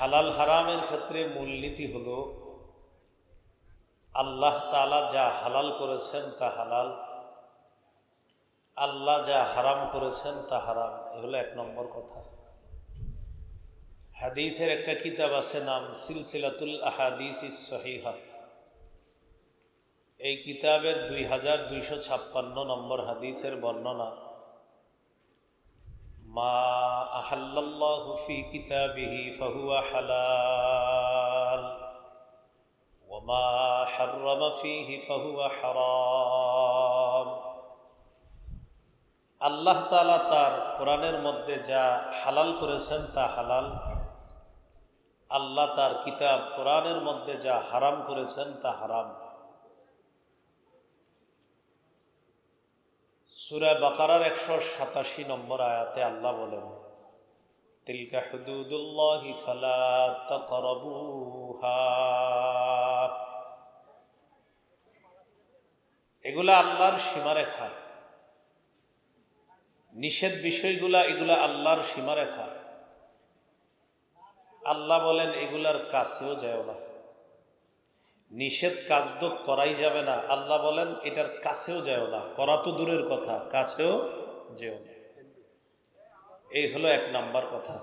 হালাল হারামের ক্ষেত্রে মূলনীতি হলো আল্লাহ তাআলা যা হালাল করেছেন তা হালাল, আল্লাহ যা হারাম করেছেন তা হারাম। এগুলো এক নম্বর কথা। হাদিসের একটা কিতাব আছে, নাম সিলসিলাতুল আহাদিস সহিহা। এই কিতাবের 2256 নম্বর হাদিসের বর্ণনা, মা আহাল্লাল্লাহু ফি কিতাবিহি ফাহুয়া হালাল ওয়া মা হাররামা ফিহি ফাহুয়া হারাম। আল্লাহ তাআলা তার কোরআনের মধ্যে যা হালাল করেছেন তা হালাল, আল্লাহ তার কিতাব কোরআনের মধ্যে যা হারাম করেছেন তা হারাম। সূরা বাকারার 187 নম্বর আয়াতে আল্লাহ বলেন, তিলকা হুদুদুল্লাহি ফালা তাকরাবুহা। এগুলা আল্লাহর সীমারেখা, নিষেধ বিষয়গুলা এগুলা আল্লাহর সীমারেখা। আল্লাহ বলেন এগুলার কাছেও যায় না। নিষেধ কাজ তো করাই যাবে না, আল্লাহ বলেন এটার কাছেও যায় না। করা তো দূরের কথা, কাছেও যেও না। এই হলো এক নাম্বার কথা।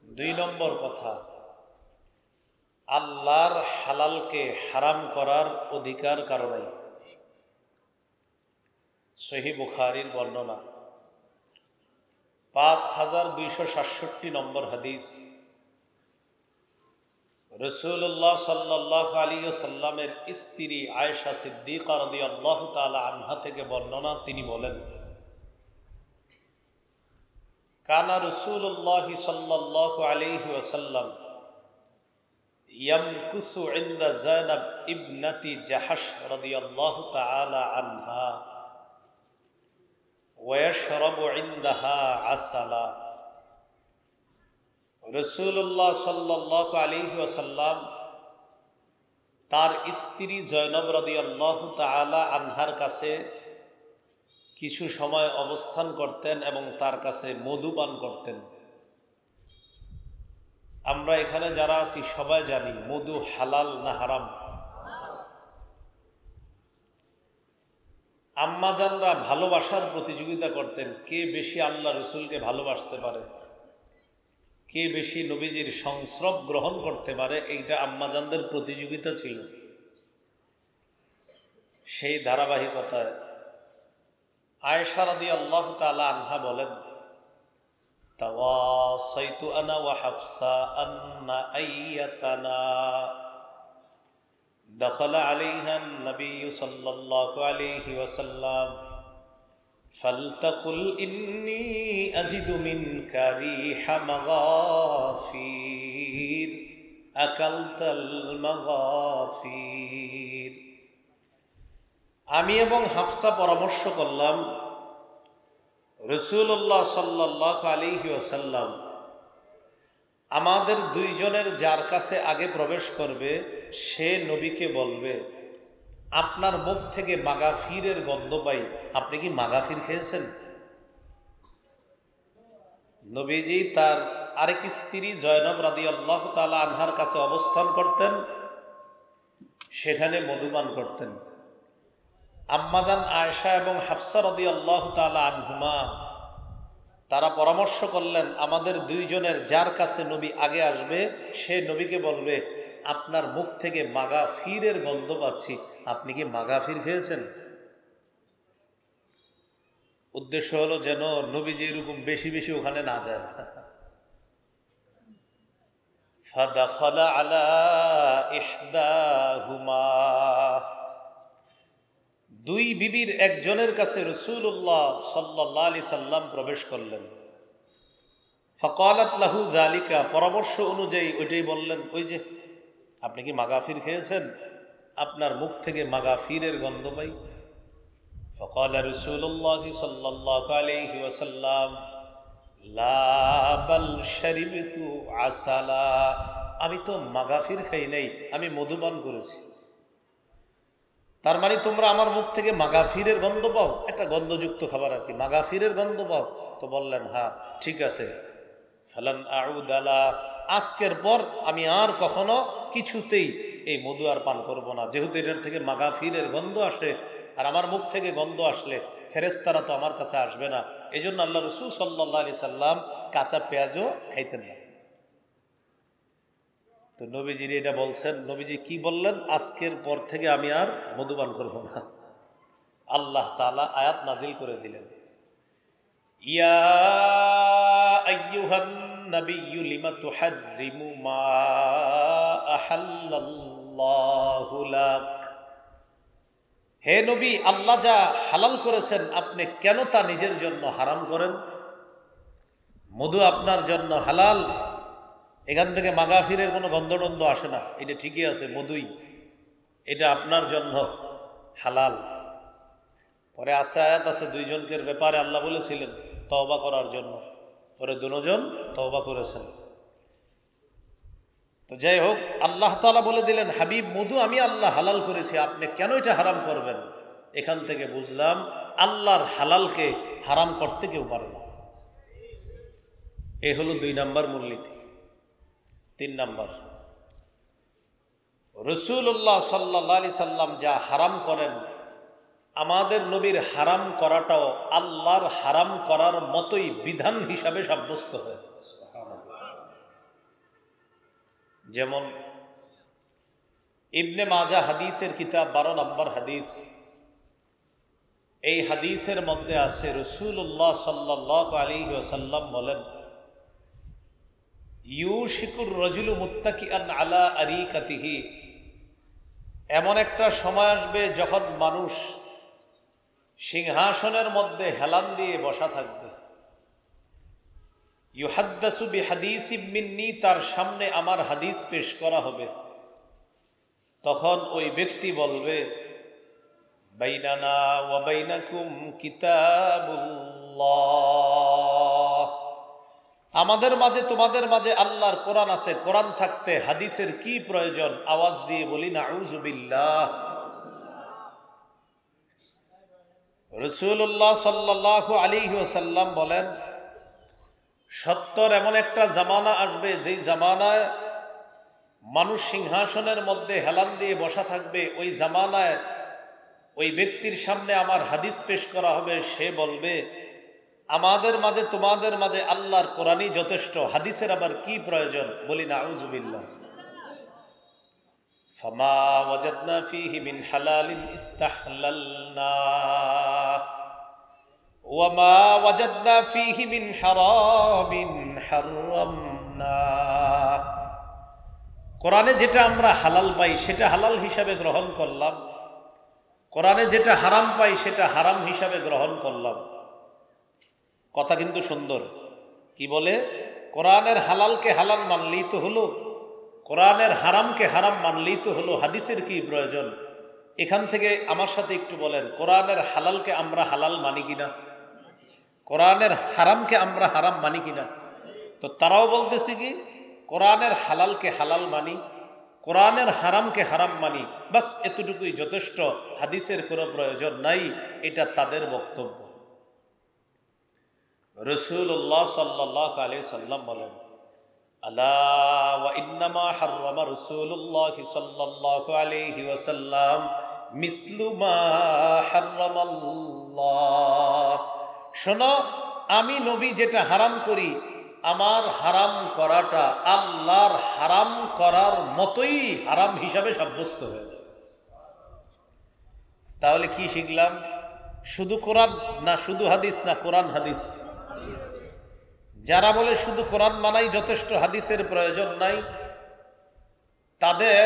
দুই নম্বর কথা, আল্লাহর হালালকে হারাম করার অধিকার কারো নাই। সহিহ বুখারীর বর্ণনা, 5267 নম্বর হাদিস। রাসূলুল্লাহ সাল্লাল্লাহু আলাইহি ওয়াসাল্লামের স্ত্রী আয়েশা সিদ্দিকা রাদিয়াল্লাহু তাআলা আনহা থেকে বর্ণনা, তিনি বলেন, কানা রাসূলুল্লাহ সাল্লাল্লাহু আলাইহি ওয়াসাল্লাম ইয়ামকুসু ইনদা যায়নাব ইবনাতি জাহাশ রাদিয়াল্লাহু তাআলা আনহা ওয়া ইয়াশরাবু ইনদাহা আসালা। রাসূলুল্লাহ সাল্লাল্লাহু আলাইহি ওয়াসাল্লাম তার স্ত্রী জয়নব রাদিয়াল্লাহু তাআলা আনহার কাছে কিছু সময় অবস্থান করতেন এবং তার কাছে মধু পান করতেন। আমরা এখানে যারা আছি সবাই জানি মধু হালাল না হারাম। আম্মাজানরা ভালোবাসার প্রতিযোগিতা করতেন, কে বেশি আল্লাহ রসুলকে ভালোবাসতে পারে, কে বেশি নবীজির সংস্রব গ্রহণ করতে পারে। এইটা আম্মাজানদের প্রতিযোগিতা ছিল। সেই ধারাবাহিকতায় আয়েশা রাদিয়াল্লাহু তাআলা আনহা বলেন, তাওয়াসাইতু আনা ওয়া হাফসা আন্না আইয়াতানা দাখালা আলাইহা নবী সাল্লাল্লাহু আলাইহি ওয়াসাল্লাম ফালতাকুল ইন্নী আজিদু মিনকা রিহা মাগাফির আকালতাল মাগাফির। আমি এবং হাফসা পরামর্শ করলাম, রাসূলুল্লাহ সাল্লাল্লাহু আলাইহি ওয়াসাল্লাম আমাদের দুইজনের যার কাছে আগে প্রবেশ করবে সে নবীকে বলবে, আপনার মুখ থেকে মাগাফিরের গন্ধ পাই, আপনি কি মাগাফির খেয়েছেন? নবীজি তার আরেক স্ত্রী জয়নব রাদিয়াল্লাহু তাআলা আনহার কাছে অবস্থান করতেন, সেখানে মধুপান করতেন। আম্মাজান আয়েশা এবং হাফসা রাদিয়াল্লাহু তাআলা আনহুমা তারা পরামর্শ করলেন, আমাদের দুইজনের যার কাছে নবী আগে আসবে সে নবীকে বলবে, আপনার মুখ থেকে মাগাফিরের গন্ধ পাচ্ছি, আপনি কি মাগাফির খেয়েছেন? উদ্দেশ্য হলো যেন নবীজি এরকম বেশি বেশি ওখানে না যায়। ফাদাখালা আলা ইহদাহুমা, দুই বিবির একজনের কাছে রাসূলুল্লাহ সাল্লাল্লাহু আলাইহি সাল্লাম প্রবেশ করলেন। ফাকালাত লাহু যালিকা, পরামর্শ অনুযায়ী ওইটাই বললেন, ওই যে আপনি কি মাগাফির খেয়েছেন? আপনার মুখ থেকে মাগাফিরের গন্ধ পাই। ফাকালা রাসূলুল্লাহ সাল্লাল্লাহু আলাইহি ওয়াসাল্লাম লা বাল শারিবতু আসালা, আমি তো মাগাফির খাই নাই, আমি মধুপান করেছি। তার মানে তোমরা আমার মুখ থেকে মাগাফিরের গন্ধ পাও, একটা গন্ধযুক্ত খাবার আর কি, মাগাফিরের গন্ধ পাও? তো বললেন হ্যাঁ, ঠিক আছে। ফালান আউদালা, আজকের পর আমি আর কখনো কিছুতেই এই মধু আর পান করব না, যেহেতু এটার থেকে মাগাফিরের গন্ধ আসে, আর আমার মুখ থেকে গন্ধ আসলে ফেরেশতারা তো আমার কাছে আসবে না। এই জন্য আল্লাহ রসুল সাল্লাল্লাহু আলাইহি সাল্লাম কাঁচা পেঁয়াজও খাইতেন না। তো নবীজির এটা বলছেন, নবীজি কি বললেন? আজকের পর থেকে আমি আর মধুপান করব না। আল্লাহ তাআলা আয়াত নাজিল করে দিলেন, ইয়া আইয়ুহান নাবিয়্যু লিমা তুহাররিমু মা আহাল্লাল্লাহু লাক। হে নবী, আল্লাহ যা হালাল করেছেন আপনি কেন তা নিজের জন্য হারাম করেন? মধু আপনার জন্য হালাল, এখান থেকে মাগাফিরের কোনো গন্ধটন্ধ আসে না, এটা ঠিকই আছে, মধুই, এটা আপনার জন্য হালাল। পরে আছে আয়াত আছে দুইজনকে ব্যাপারে আল্লাহ বলেছিলেন তওবা করার জন্য, পরে দুজন তওবা করেছেন। তো যাই হোক, আল্লাহ তাআলা বলে দিলেন, হাবিব মধু আমি আল্লাহ হালাল করেছি, আপনি কেন এটা হারাম করবেন? এখান থেকে বুঝলাম আল্লাহর হালালকে হারাম করতে কেউ পারে না। এ হলো 2 নাম্বার মূলনীতি। 3 নাম্বার, রাসূলুল্লাহ সাল্লাল্লাহু আলাইহি সাল্লাম যা হারাম করেন, আমাদের নবীর হারাম করাটাও আল্লাহর হারাম করার মতোই বিধান হিসাবে সাব্যস্ত হয়। যেমন ইবনে মাজাহ হাদিসের কিতাব 12 নম্বর হাদিস, এই হাদিসের মধ্যে আছে রাসূলুল্লাহ সাল্লাল্লাহু আলাইহি ওয়াসাল্লাম বলেন, ইউশিকুর রাজুলু মুত্তাকিআন আলা আরিকাতিহি, এমন একটা সময় আসবে যখন মানুষ সিংহাসনের মধ্যে হেলান দিয়ে বসা থাকবে। ইউহাদ্দাসু বিহাদিসিম মিন্নি, তার সামনে আমার হাদিস পেশ করা হবে। তখন ওই ব্যক্তি বলবে, বাইনানা ওয়া বাইনাকুম কিতাবুল্লাহ, আমাদের মাঝে তোমাদের মাঝে আল্লাহর কোরআন আছে, কোরআন থাকতে হাদিসের কি প্রয়োজন? আওয়াজ দিয়ে বলি নাউযু বিল্লাহ। রাসূলুল্লাহ সাল্লাল্লাহু আলাইহি ওয়াসাল্লাম বলেন, সত্তর এমন একটা জামানা আসবে যেই জামানায় মানুষ সিংহাসনের মধ্যে হেলান দিয়ে বসা থাকবে। ওই জামানায় ওই ব্যক্তির সামনে আমার হাদিস পেশ করা হবে, সে বলবে, আমাদের মাঝে তোমাদের মাঝে আল্লাহর কোরআনই যথেষ্ট, হাদিসের আবার কি প্রয়োজন? বলি নাউযু বিল্লাহ। ফামা ওয়াজাদনা ফীহি মিন হালালিন ইস্তাহলালনা ওয়া মা ওয়াজাদনা ফীহি মিন হারামিন হারামনা। কোরআনে যেটা আমরা হালাল পাই সেটা হালাল হিসাবে গ্রহণ করলাম, কোরআনে যেটা হারাম পাই সেটা হারাম হিসাবে গ্রহণ করলাম। কথা কিন্তু সুন্দর। কি বলে? কোরআনের হালালকে হালাল মানলেই তো হলো, কোরআনের হারামকে হারাম মানলেই তো হলো, হাদিসের কি প্রয়োজন? এখান থেকে আমার সাথে একটু বলেন, কোরআনের হালালকে আমরা হালাল মানি কিনা? কোরআনের হারামকে আমরা হারাম মানি কিনা? তো তারাও বলতেছে কি, কোরআনের হালালকে হালাল মানি, কোরআনের হারামকে হারাম মানি, বাস এতটুকুই যথেষ্ট, হাদিসের কোনো প্রয়োজন নাই। এটা তাদের বক্তব্য। রাসূলুল্লাহ সাল্লাল্লাহু আলাইহি সাল্লাম বলেন, আলা ওয়া ইন্নামা হাররামা রাসূলুল্লাহ সাল্লাল্লাহু আলাইহি ওয়াসাল্লাম মিসলু মা হাররামাল্লাহ। শোনো, আমি নবী যেটা হারাম করি, আমার হারাম করাটা আল্লাহর হারাম করার মতোই হারাম হিসাবে সাব্যস্ত হয়ে যাবে। তাহলে কি শিখলাম? শুধু কোরআন না শুধু হাদিস, না কোরআন হাদিস। যারা বলে শুধু কোরআন মানাই যথেষ্ট, হাদিসের প্রয়োজন নাই, তাদের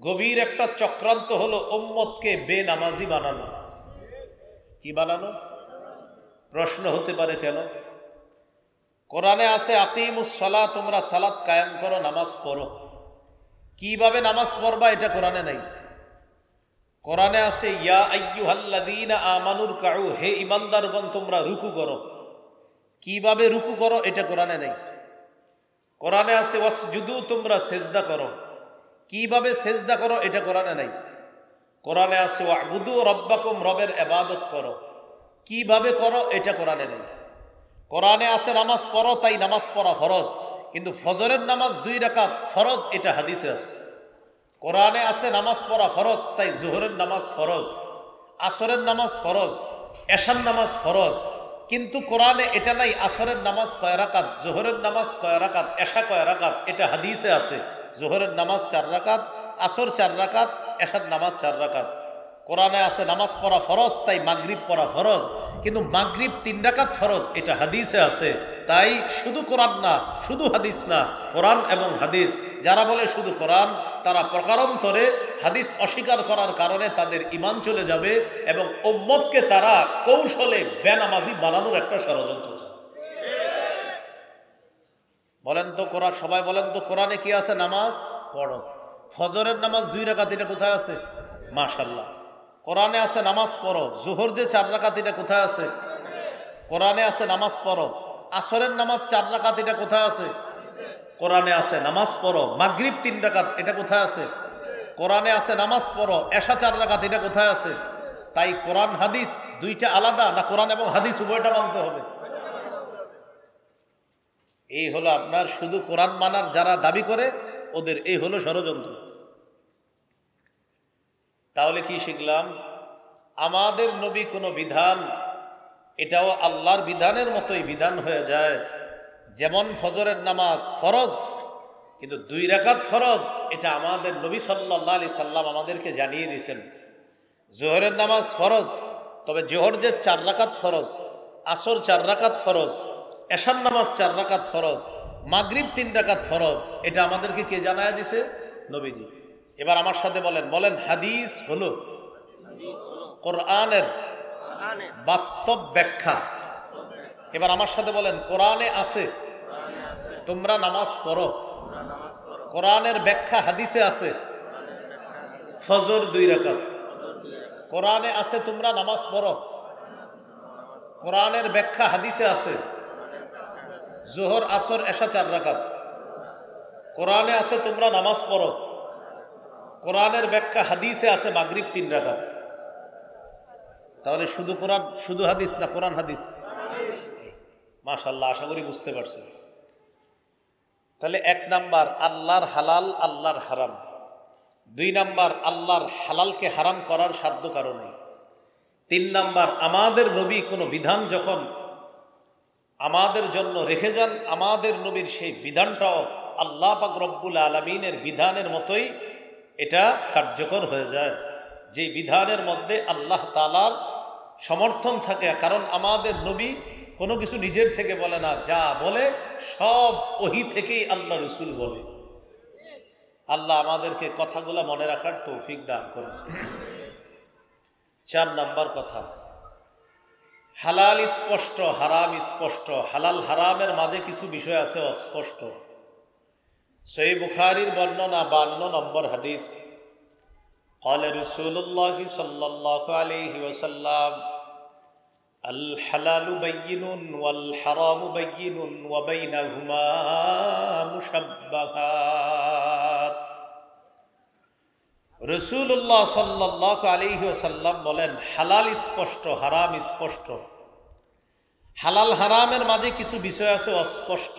গভীর একটা চক্রান্ত হলো উম্মতকে বেনামাজি বানানো। কি বানানো? প্রশ্ন হতে পারে কেন? কোরআনে আছে আকিমুস সালাত, তোমরা সালাত কায়েম করো, নামাজ পড়ো। কিভাবে নামাজ পড়বা এটা কোরআনে নাই। কোরআনে আছে ইয়া আইয়ুহাল্লাযীনা আমানুর কাউ, হে ঈমানদারগণ তোমরা রুকু করো। কিভাবে রুকু করো এটা কোরআনে নাই। কোরআনে আছে ওয়াসজুদু, তোমরা সেজদা করো। কিভাবে সেজদা করো এটা কোরআনে নাই। কোরআনে আছে ওয়াবুদু রাব্বাকুম, রবের ইবাদত করো। কিভাবে করো এটা কোরআনে নেই। কোরআনে আছে নামাজ পড়ো, তাই নামাজ পড়া ফরজ, কিন্তু ফজরের নামাজ 2 রাকাত ফরজ, এটা হাদিসে আছে। কোরআনে আছে নামাজ পড়া ফরজ, তাই জোহরের নামাজ ফরজ, আসরের নামাজ ফরজ, এশার নামাজ ফরজ, কিন্তু কোরআনে এটা নাই আসরের নামাজ কয় রাকাত, জোহরের নামাজ কয় রাকাত, এশা কয় রাকাত, এটা হাদিসে আছে। জোহরের নামাজ 4 রাকাত, আসর 4 রাকাত, এশার নামাজ 4 রাকাত। কোরআনে আছে নামাজ পড়া ফরজ, তাই মাগরিব পড়া ফরজ, কিন্তু মাগরিব 3 রাকাত ফরজ, এটা হাদিসে আছে। তাই শুধু কোরআন না, শুধু হাদিস না, কোরআন এবং হাদিস। যারা বলে শুধু কোরআন, তারা প্রকারান্তরে হাদিস অস্বীকার করার কারণে তাদের ঈমান চলে যাবে এবং উম্মতকে তারা কৌশলে বেনামাজি বানানোর একটা ষড়যন্ত্র চায়। বলেন তো কোরআন, সবাই বলেন তো কোরআনে কি আছে? নামাজ পড়ো। ফজরের নামাজ 2 রাকাত, এটা কোথায় আছে? মাশাআল্লাহ। কোরআনে আছে নামাজ পড়ো। জোহর যে 4 রাকাত, এটা কোথায় আছে? কোরআনে আছে নামাজ পড়ো। আসরের নামাজ 4 রাকাত, এটা কোথায় আছে? কোরআনে আছে নামাজ পড়ো। মাগরিব 3 রাকাত, এটা কোথায় আছে? কোরআনে আছে নামাজ পড়ো। এশা 4 রাকাত, এটা কোথায় আছে? তাই কোরআন হাদিস দুইটা আলাদা না? কোরআন এবং হাদিস উভয়টা মানতে হবে। এই হলো আপনার শুধু কোরআন মানার যারা দাবি করে, ওদের এই হলো ষড়যন্ত্র। তাহলে কি শিখলাম? আমাদের নবী কোনো বিধান, এটাও আল্লাহর বিধানের মতোই বিধান হয়ে যায়। যেমন ফজরের নামাজ ফরজ, কিন্তু 2 রাকাত ফরজ, এটা আমাদের নবী সাল্লাল্লাহু আলাইহি সাল্লাম আমাদেরকে জানিয়ে দিয়েছেন। জোহরের নামাজ ফরজ, তবে জোহর যে 4 রাকাত ফরজ, আসর 4 রাকাত ফরজ, এশার নামাজ 4 রাকাত ফরজ, মাগরিব 3 রাকাত ফরজ, এটা আমাদেরকে কে জানায় দিছে? নবীজি। এবার আমার সাথে বলেন, বলেন হাদিস হলো কোরআনের বাস্তব ব্যাখ্যা। এবার আমার সাথে বলেন, কোরআনে আছে তোমরা নামাজ পড়ো। কোরআনের ব্যাখ্যা হাদিসে আছে। ফজর 2 রাকাত, কোরআনে আছে তোমরা নামাজ পড়ো। কোরআনের ব্যাখ্যা হাদিসে আছে। জোহর, আসর, এশা 4 রাকাত, কোরআনে আছে তোমরা নামাজ পড়ো। কোরআনের ব্যাখ্যা হাদিসে আছে মাগরিব 3 রাকাত। তাহলে শুধু কোরআন, শুধু হাদিস না কোরআন হাদিস? মাশাআল্লাহ, আশা করি বুঝতে পারছেন। তাহলে 1 নাম্বার আল্লাহর হালাল, আল্লাহর হারাম। 2 নাম্বার আল্লাহর হালালকে হারাম করার সাধ্য কারো নেই। 3 নাম্বার আমাদের নবী কোনো বিধান যখন আমাদের জন্য রেখে যান, আমাদের নবীর সেই বিধানটাও আল্লাহ পাক রব্বুল আলামিনের বিধানের মতোই এটা কার্যকর হয়ে যায়, যে বিধানের মধ্যে আল্লাহ তাআলার সমর্থন থাকে। কারণ আমাদের নবী কোনো কিছু নিজের থেকে বলে না, যা বলে সব ওহী থেকেই আল্লাহ রাসূল বলে। আল্লাহ আমাদেরকে কথাগুলো মনে রাখার তৌফিক দান করুন। 4 নাম্বার কথা, হালাল স্পষ্ট, হারাম স্পষ্ট। হালাল হারামের মাঝে কিছু বিষয় আছে অস্পষ্ট। সহিহ বুখারীর বর্ণনা 52 নম্বর হাদিস, قال رسول الله صلى الله عليه وسلم الحلال بين والحرام بين وبينهما مشبهات। রাসূলুল্লাহ সাল্লাল্লাহু আলাইহি ওয়াসাল্লাম বলেন, হালাল স্পষ্ট, হারাম স্পষ্ট। হালাল হারামের মাঝে কিছু বিষয় আছে অস্পষ্ট।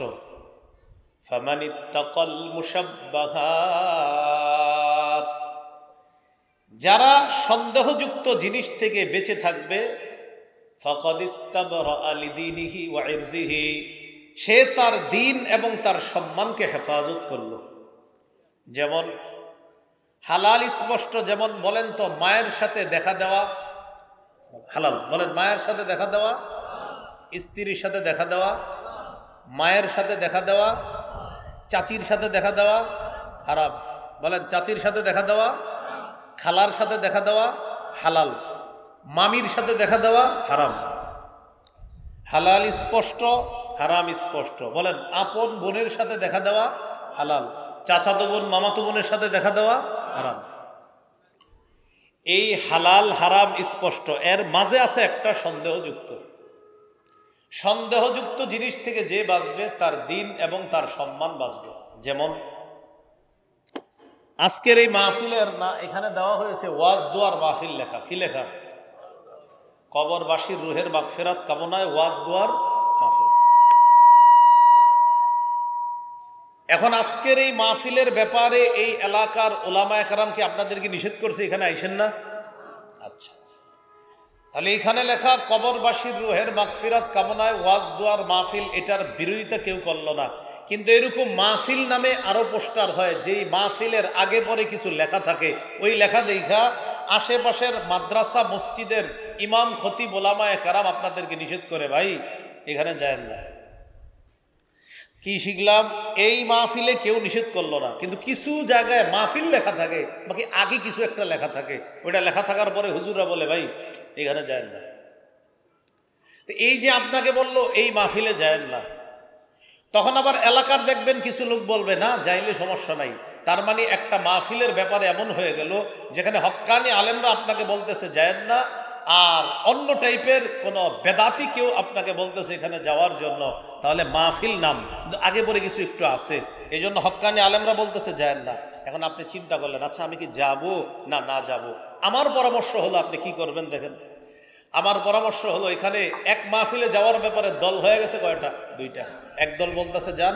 ফামানিত্তাকাল মুশাব্বাহাত, যারা সন্দেহযুক্ত জিনিস থেকে বেঁচে থাকবে, ফাকাদ ইস্তাবরা লিদীনিহি ওয়া ইরজিহি, সে তার দিন এবং তার সম্মানকে হেফাজত করল। যেমন হালাল স্পষ্ট, যেমন বলেন তো মায়ের সাথে দেখা দেওয়া হালাল। বলেন, মায়ের সাথে দেখা দেওয়া, স্ত্রীর সাথে দেখা দেওয়া, মায়ের সাথে দেখা দেওয়া, চাচির সাথে দেখা দেওয়া হারাম। বলেন, চাচির সাথে দেখা দেওয়া, খালার সাথে দেখা দেওয়া হালাল, মামির সাথে দেখা দেওয়া হারাম। হালাল স্পষ্ট, হারাম স্পষ্ট। বলেন, আপন বোনের সাথে দেখা দেওয়া হালাল, চাচাতো বোন, মামাতো বোনের সাথে দেখা দেওয়া হারাম। এই হালাল হারাম স্পষ্ট, এর মাঝে আছে একটা সন্দেহযুক্ত। সন্দেহযুক্ত জিনিস থেকে যে বাঁচবে তার দিন এবং তার সম্মান বাঁচবে। যেমন আজকের এই মাহফিলের না, এখানে দেওয়া হয়েছে ওয়াজ দোয়ার মাহফিল লেখা। কি লেখা? কবরবাসীর রুহের মাগফিরাত কামনায় ওয়াজ দোয়ার মাহফিল। এখন আজকের এই মাহফিলের ব্যাপারে এই এলাকার ওলামায়ে কেরাম কি আপনাদেরকে নিষেধ করছে এখানে আইসেন না? আচ্ছা, তাহলে এখানে লেখা কবরবাসীর রুহের মাগফিরাত কামনায় ওয়াজ দুয়ার মাহফিল, এটার বিরোধিতা কেউ করলো না। কিন্তু এরকম মাহফিল নামে আরো পোস্টার হয়, যেই মাহফিলের আগে পরে কিছু লেখা থাকে, ওই লেখা দেখা আশেপাশের মাদ্রাসা মসজিদের ইমাম খতিব ওলামায়ে কেরাম আপনাদেরকে নিষেধ করে, ভাই এখানে যায়েন না। কি শিখলাম? এই মাহফিলে কেউ নিষেধ করলো না, কিন্তু কিছু জায়গায় মাহফিল লেখা থাকে, বাকি আগে কিছু একটা লেখা থাকে, ওইটা লেখা থাকার পরে হুজুররা বলে ভাই এখানে যায়েন না। এই যে আপনাকে বললো এই মাহফিলে যায়েন না, তখন আবার এলাকার দেখবেন কিছু লোক বলবে না যাইলে সমস্যা নাই। তার মানে একটা মাহফিলের ব্যাপারে এমন হয়ে গেল যেখানে হক্কানি আলেমরা আপনাকে বলতেছে যায়েন না, আর অন্য টাইপের কোন বেদাতি কেউ আপনাকে বলতেছে এখানে যাওয়ার জন্য। তাহলে মাহফিল নাম আগে পরে কিছু একটু আছে, এই জন্য হক্কানি আলেমরা বলতেছে যায়েন না। এখন আপনি চিন্তা করলেন, আচ্ছা আমি কি যাব না না যাব? আমার পরামর্শ হলো আপনি কি করবেন দেখেন। আমার পরামর্শ হলো এখানে এক মাহফিলে যাওয়ার ব্যাপারে দল হয়ে গেছে কয়টা? দুইটা। এক দল বলতেছে যান,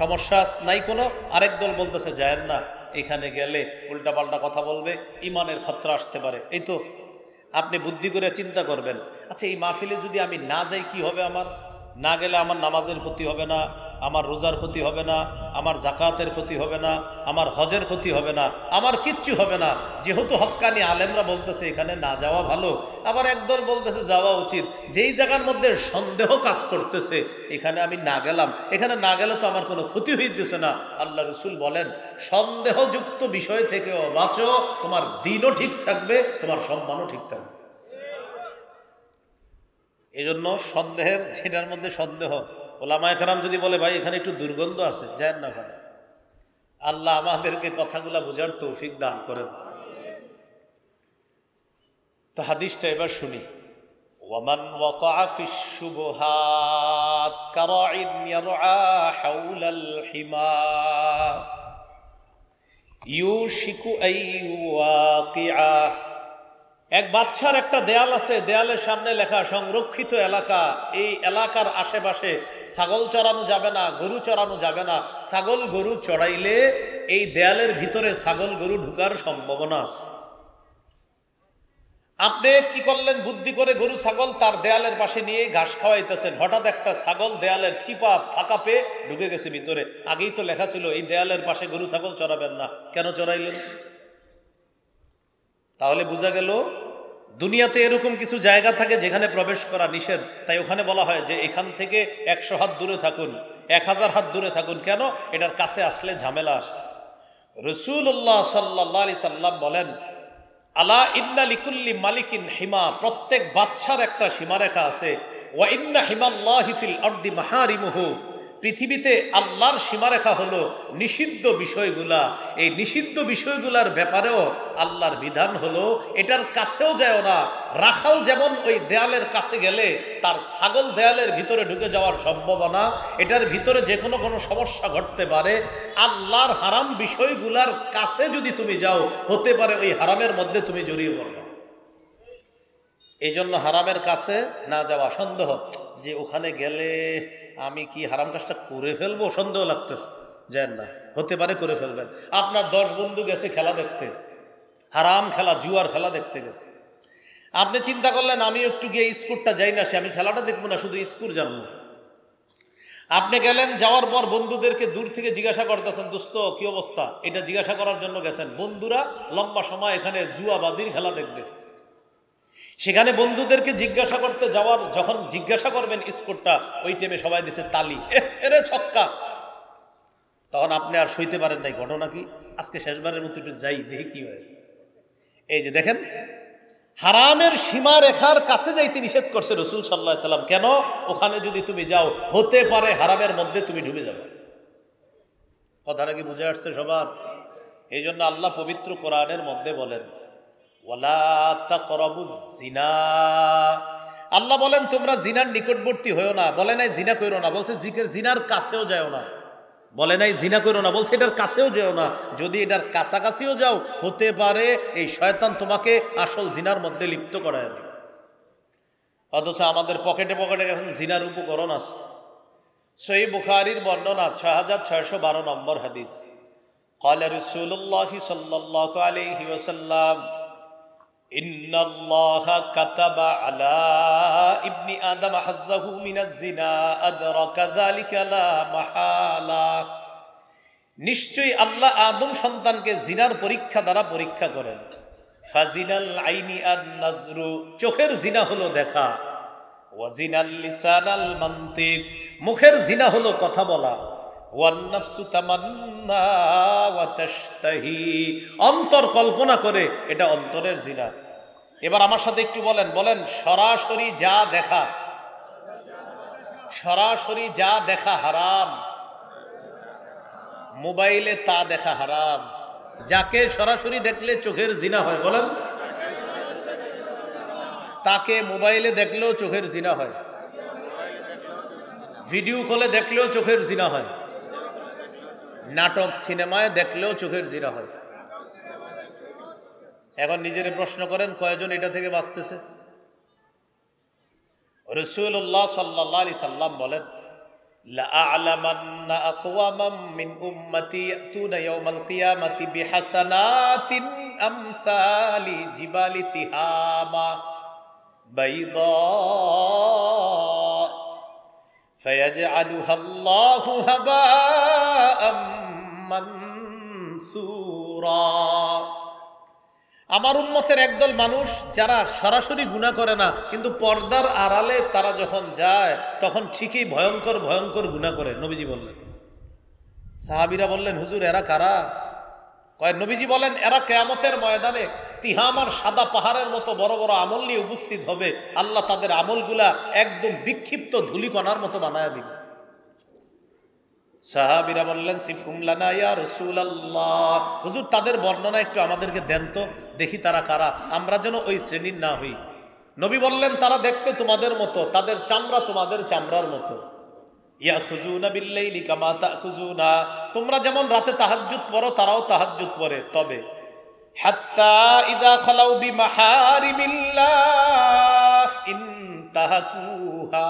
সমস্যা নাই কোনো, আরেক দল বলতেছে যায়েন না, এখানে গেলে উল্টা পাল্টা কথা বলবে, ইমানের খতরা আসতে পারে। এই তো আপনি বুদ্ধি করে চিন্তা করবেন, আচ্ছা এই মাহফিলে যদি আমি না যাই কি হবে? আমার না গেলে আমার নামাজের ক্ষতি হবে না, আমার রোজার ক্ষতি হবে না, আমার জাকাতের ক্ষতি হবে না, আমার হজের ক্ষতি হবে না, আমার কিচ্ছু হবে না, যেহেতু হক্কানি আলেমরা বলতেছে এখানে না যাওয়া ভালো। আবার একদল বলতেছে যাওয়া উচিত। যেই জায়গার মধ্যে সন্দেহ কাজ করতেছে এখানে আমি না গেলাম, এখানে না গেলে তো আমার কোনো ক্ষতি হইতেছে না। আল্লাহ রসুল বলেন সন্দেহযুক্ত বিষয় থেকেও বাঁচো, তোমার দিনও ঠিক থাকবে, তোমার সম্মানও ঠিক থাকবে। এই জন্য সন্দেহের, যেটার মধ্যে সন্দেহ, ওলামায়ে কেরাম যদি বলে ভাই এখানে একটু দুর্গন্ধ আছে, যায়েন না ওখানে। আল্লাহ আমাদেরকে কথাগুলা বোঝার তৌফিক দান করেন। তো হাদিসটা এবার শুনি। ওয়ামান ওয়াকাআ ফিশ শুবহাত কারাইন ইয়ারআ হাওলাল হিমা ইউশিকু আইওয়াকিআ। এক বাদশার একটা দেয়াল আছে, দেয়ালের সামনে লেখা সংরক্ষিত এলাকা। এই এলাকার আশেপাশে ছাগল চড়ানো যাবে না, গরু চড়ানো যাবে না। ছাগল গরু চড়াইলে এই দেয়ালের ভিতরে ছাগল গরু ঢুকার সম্ভাবনা আছে। আপনি কি করলেন? বুদ্ধি করে গরু ছাগল তার দেয়ালের পাশে নিয়ে ঘাস খাওয়াইতেছেন, হঠাৎ একটা ছাগল দেয়ালের চিপা ফাঁকা পেয়ে ঢুকে গেছে ভিতরে। আগেই তো লেখা ছিল এই দেয়ালের পাশে গরু ছাগল চড়াবেন না, কেন চড়াইলেন? তাহলে বোঝা গেল দুনিয়াতে এরকম কিছু জায়গা থাকে যেখানে প্রবেশ করা নিষেধ। তাই ওখানে বলা হয় যে এখান থেকে 100 হাত দূরে থাকুন, 1000 হাত দূরে থাকুন। কেন? এটার কাছে আসলে ঝামেলা আসছে। রাসূলুল্লাহ সাল্লাল্লাহু আলাইহি সাল্লাম বলেন আলা ইন্না লিকুল্লি মালিকিন হিমা, প্রত্যেক বাদশার একটা সীমারেখা আছে। ওয়া ইন্না হিমাল্লাহি ফিল আরদি মাহারিমুহু, পৃথিবীতে আল্লাহর সীমারেখা হলো নিষিদ্ধ বিষয়গুলা। এই নিষিদ্ধ বিষয়গুলার ব্যাপারেও আল্লাহর বিধান হলো এটার কাছেও যায় না। রাখাল যেমন ওই দেয়ালের কাছে গেলে তার ছাগল দেয়ালের ভিতরে ঢুকে যাওয়ার সম্ভাবনা, এটার ভিতরে যে কোনো সমস্যা ঘটতে পারে। আল্লাহর হারাম বিষয়গুলার কাছে যদি তুমি যাও, হতে পারে ওই হারামের মধ্যে তুমি জড়িয়ে পড়বে। এই জন্য হারামের কাছে না যাওয়া। সন্দেহ যে ওখানে গেলে আমি কি হারাম কাজটা করে ফেলবো, সন্দেহ লাগতেছে, যান না, হতে পারে করে ফেলবেন। আপনার 10 বন্ধু গেছে খেলা দেখতে, হারাম খেলা, জুয়ার খেলা দেখতে গেছে। আপনি চিন্তা করলেন আমি একটু গিয়ে স্কোরটা যাই না, সে আমি খেলাটা দেখবো না, শুধু স্কোর জানবো। আপনি গেলেন, যাওয়ার পর বন্ধুদেরকে দূর থেকে জিজ্ঞাসা করতেছেন দোস্ত কি অবস্থা, এটা জিজ্ঞাসা করার জন্য গেছেন। বন্ধুরা লম্বা সময় এখানে জুয়া বাজির খেলা দেখবে। সেখানে বন্ধুদেরকে জিজ্ঞাসা করতে যাওয়ার, যখন জিজ্ঞাসা করবেন স্কোরটা, ওই টাইমে সবাই দিচ্ছে তালি, এরে ছক্কা। তখন আপনি আর সইতে পারেন নাই, ঘটনা কি? আজকে শেষবারের মতো একটু যাই, দেখি কি হয়। এই যে দেখেন, হারামের সীমা রেখার কাছে যাইতে নিষেধ করছে রাসূল সাল্লাল্লাহু আলাইহি সাল্লাম। কেন? ওখানে যদি তুমি যাও, হতে পারে হারামের মধ্যে তুমি ডুবে যাবে। কথাটা কি বুঝে আসছে সবার? এই জন্য আল্লাহ পবিত্র কোরআনের মধ্যে বলেন ওয়ালা তাকরাবুজ জিনা, আল্লাহ বলেন তোমরা জিনার নিকটবর্তী হয়েও না। বলে নাই জিনা করো না, বলছে জিনার কাছেও যাও না। বলে নাই জিনা করো না, বলছে এটার কাছেও যেও না। যদি এটার কাছাকাছিও যাও, হতে পারে এই শয়তান তোমাকে আসল জিনার মধ্যে লিপ্ত করায় দেবে। অথচ আমাদের পকেটে পকেটে এখন জিনার উপকরণ আছে। সহিহ বুখারীর বর্ণনা 6612 নম্বর হাদিস। قال رسول الله صلى الله عليه وسلم إن الله كتب على ابن آدم حظه من الزنا أدرك ذلك لا محالة। নিশ্চয়ই আল্লাহ আদম সন্তানকে জিনার পরীক্ষা দ্বারা পরীক্ষা করেন। ফাজিনাল আইনি আন নাজরু, চোখের জিনা হলো দেখা। ওয়াজিনাল লিসানাল মানতিক, মুখের জিনা হলো কথা বলা। ওয়ান নাফসু তামান্না ওয়া তাশতাহি, অন্তর কল্পনা করে, এটা অন্তরের জিনা। এবার আমার সাথে একটু বলেন, সরাসরি যা দেখা, সরাসরি যা দেখা হারাম, মোবাইলে তা দেখা হারাম। যাকে সরাসরি দেখলে চোখের জিনা হয়, বলেন, তাকে মোবাইলে দেখলেও চোখের জিনা হয়, ভিডিও কলে দেখলেও চোখের জিনা হয়, নাটক সিনেমায় দেখলেও চোখের জিনা হয়। এখন নিজের প্রশ্ন করেন, কয়জন এটা থেকে বাঁচতেছে? রাসূলুল্লাহ সাল্লাল্লাহু আলাইহি সাল্লাম বলেন, লাআলামান্না আকওয়ামান মিন উম্মতি ইয়াতুনা ইয়াওমাল কিয়ামাতি বিহাসানাতিন আমসালি জিবালি তিহামা বাইদা ফায়াজআলুহা আল্লাহু হাবাআম মানসুরা। আমার উম্মতের একদল মানুষ যারা সরাসরি গুনাহ করে না, কিন্তু পর্দার আড়ালে তারা যখন যায় তখন ঠিকই ভয়ঙ্কর ভয়ঙ্কর গুনাহ করে। নবীজি বললেন, সাহাবীরা বললেন, হুজুর এরা কারা? কয়, নবীজি বলেন, এরা কিয়ামতের ময়দানে তিহামার সাদা পাহাড়ের মতো বড় বড় আমল নিয়ে উপস্থিত হবে। আল্লাহ তাদের আমলগুলা একদম বিক্ষিপ্ত ধূলিকণার মতো বানায়া দিবে। সাহাবীরা বললেন, সিফহুম লানা ইয়া রাসূলুল্লাহ, হুজুর তাদের বর্ণনা একটু আমাদেরকে দেন তো, দেখি তারা কারা, আমরা যেন ওই শ্রেণীর না হই। নবী বললেন, তারা দেখতে তোমাদের মতো, তাদের চামড়া তোমাদের চামড়ার মতো। ইয়াখুজুনা বিল্লাইলি কামা তাখুজুনা, তোমরা যেমন রাতে তাহাজ্জুদ পড়ো তারাও তাহাজ্জুদ পড়ে, তবে হাত্তা ইযা খালাউ বিমাহারিমিল্লাহ ইনতাহাকুহা,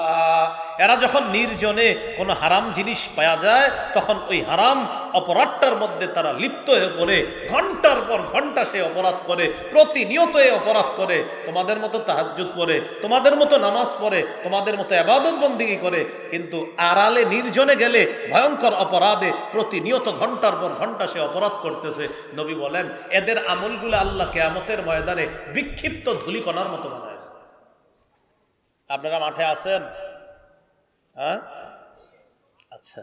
এরা যখন নির্জনে কোনো হারাম জিনিস পাওয়া যায় তখন ওই হারাম অপরাধটার মধ্যে তারা লিপ্ত হয়ে পড়ে, ঘন্টার পর ঘন্টা সে অপরাধ করে, প্রতিনিয়ত এই অপরাধ করে। তোমাদের মতো তাহাজ্জুদ পড়ে, তোমাদের মতো নামাজ পড়ে, তোমাদের মতো ইবাদত বন্দেগী করে, কিন্তু আড়ালে নির্জনে গেলে ভয়ঙ্কর অপরাধে প্রতিনিয়ত ঘন্টার পর ঘন্টা সে অপরাধ করতেছে। নবী বলেন, এদের আমলগুলো আল্লাহ কিয়ামতের ময়দানে বিক্ষিপ্ত ধূলিকণার মতো বানায়। আপনারা মাঠে আছেন? হ্যাঁ, আচ্ছা,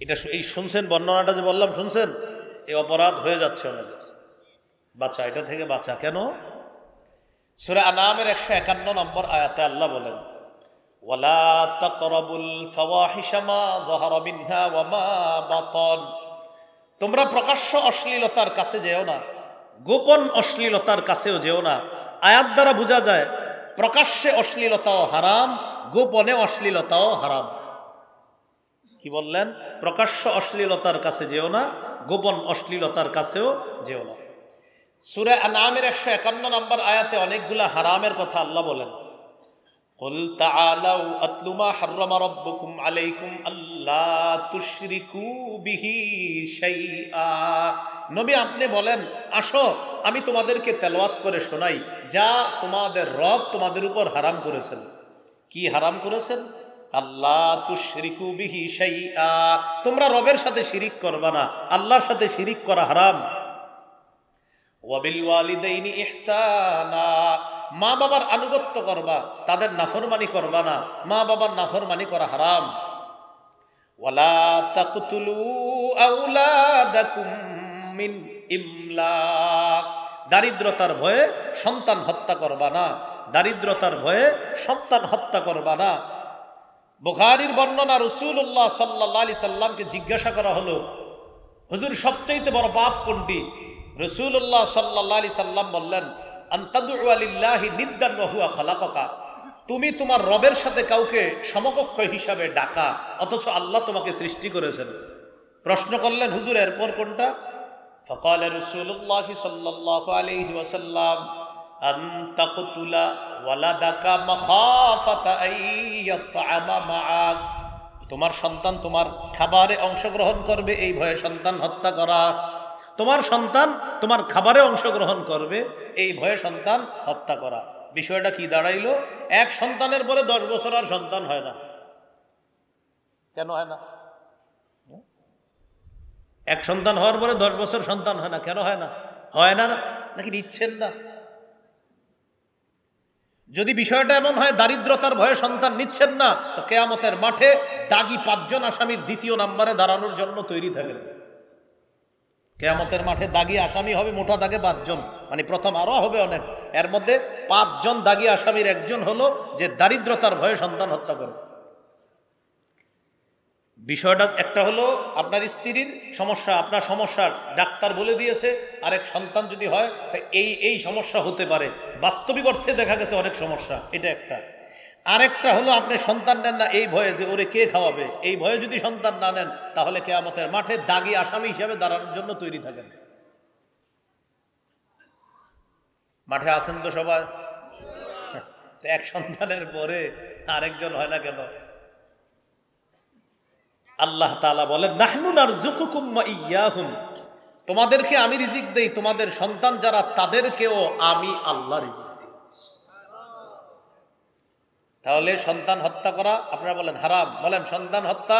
এটা এই শুনছেন বর্ণনাটা যে বললাম, শুনছেন? এই অপরাধ হয়ে যাচ্ছে অনেকের। বাঁচা, এটা থেকে বাঁচা। কেন? সূরা আনামের 151 নম্বর আয়াতে আল্লাহ বলেন, ওয়ালা তাকরাবুল ফাওয়াহিশা মা যাহারা মিনহা ওয়া মা বাতান, তোমরা প্রকাশ্য অশ্লীলতার কাছে যেও না, গোপন অশ্লীলতার কাছেও যেও না। আয়াত দ্বারা বোঝা যায় প্রকাশ্যে অশ্লীলতাও হারাম, গোপনে অশ্লীলতাও হারাম। কি বললেন? প্রকাশ্য অশ্লীলতার কাছে যেও না, গোপন অশ্লীলতার কাছেও যেও না। সূরা আনামের 151 নম্বর আয়াতে অনেকগুলা হারামের কথা আল্লাহ বলেন। কুল তাআলাউ আতলু মা হাররামা রাব্বুকুম আলাইকুম আল্লা তুশরিকু বিহি শাইআ, নবী আপনি বলেন, আসো আমি তোমাদেরকে তেলাওয়াত করে শোনাই যা তোমাদের রব তোমাদের উপর হারাম করেছেন। কি হারাম করেছেন? আল্লাহ তুশরিকু বিহি শাইআ, তোমরা রবের সাথে শিরিক করবা না, আল্লাহর সাথে শিরিক করা হারাম। ওয়া বিল ওয়ালিদাইনি ইহসানা, মা বাবার আনুগত্য করবা, তাদের নাফরমানি করবা না, মা বাবার নাফরমানি করা হারাম। ওয়ালা তাকতুলু আওলাদাকুম মিন ইমলাক, দারিদ্রতার ভয়ে সন্তান হত্যা করবা না, দারিদ্রতার ভয়ে সন্তান হত্যা করবা না। বুখারীর বর্ণনা, রাসূলুল্লাহ সাল্লাল্লাহু আলাইহি সাল্লামকে জিজ্ঞাসা করা হলো, হুজুর সবচেয়ে বড় পাপ কোনটি? রাসূলুল্লাহ সাল্লাল্লাহু আলাইহি সাল্লাম বললেন, আন তাদউ লিল্লাহি নিদ্দান ওয়া হুয়া খালাকাকা, তুমি তোমার রবের সাথে কাউকে সমকক্ষ হিসাবে ডাকা অথচ আল্লাহ তোমাকে সৃষ্টি করেছেন। প্রশ্ন করলেন, হুজুর এরপর কোনটা? ফাকাল রাসূলুল্লাহ সাল্লাল্লাহু আলাইহি ওয়াসাল্লাম, আন তাকতুলা ওয়ালাদাকা মাখাফাতা আইয়াতআমা মাআক, তোমার সন্তান তোমার খাবারে অংশগ্রহণ করবে এই ভয়ে সন্তান হত্যা করা। তোমার সন্তান তোমার খাবারে অংশগ্রহণ করবে এই ভয়ে সন্তান হত্যা করা। বিষয়টা কি দাঁড়াইলো? এক সন্তানের পরে 10 বছর আর সন্তান হয় না। কেন হয় না? এক সন্তান হওয়ার পরে 10 বছর সন্তান হয় না। কেন হয় না? হয় না নাকি নিচ্ছেন না? যদি বিষয়টা এমন হয় দারিদ্রতার ভয়ে সন্তান নিচ্ছেন না, তো কিয়ামতের মাঠে দাগী 5 জন আসামির দ্বিতীয় নম্বরে দাঁড়ানোর জন্য তৈরি থাকেন। কিয়ামতের মাঠে দাগী আসামি হবে মোটা দাগে 5 জন, মানে প্রথম আরো হবে অনেক, এর মধ্যে 5 জন দাগী আসামির একজন হলো যে দারিদ্রতার ভয়ে সন্তান হত্যা করে। বিষয়টা একটা হলো আপনার স্ত্রীর সমস্যা, আপনার সমস্যা ডাক্তার বলে দিয়েছে, আরেক সন্তান যদি হয় তা এই সমস্যা হতে পারে, বাস্তবিক অর্থে দেখা গেছে অনেক সমস্যা, এটা একটা। আরেকটা হলো আপনি সন্তান নেন না এই ভয়ে যে ওরে কে খাওয়াবে, এই ভয়ে যদি সন্তান না নেন তাহলে কিয়ামতের মাঠে দাগী আসামি হিসেবে দাঁড়ানোর জন্য তৈরি থাকেন। মাঠে আছেন তো সবাই? এক সন্তানের পরে আরেকজন হয় না কেন? আল্লাহ তাআলা বলেন নাহনু নারযুকুকুম ওয়া ইয়্যাহুম, তোমাদেরকে আমি রিজিক দেই, তোমাদের সন্তান যারা তাদেরকেও আমি আল্লাহ রিজিক দেই। তাহলে সন্তান হত্যা করা আপনারা বলেন হারাম, বলেন সন্তান হত্যা,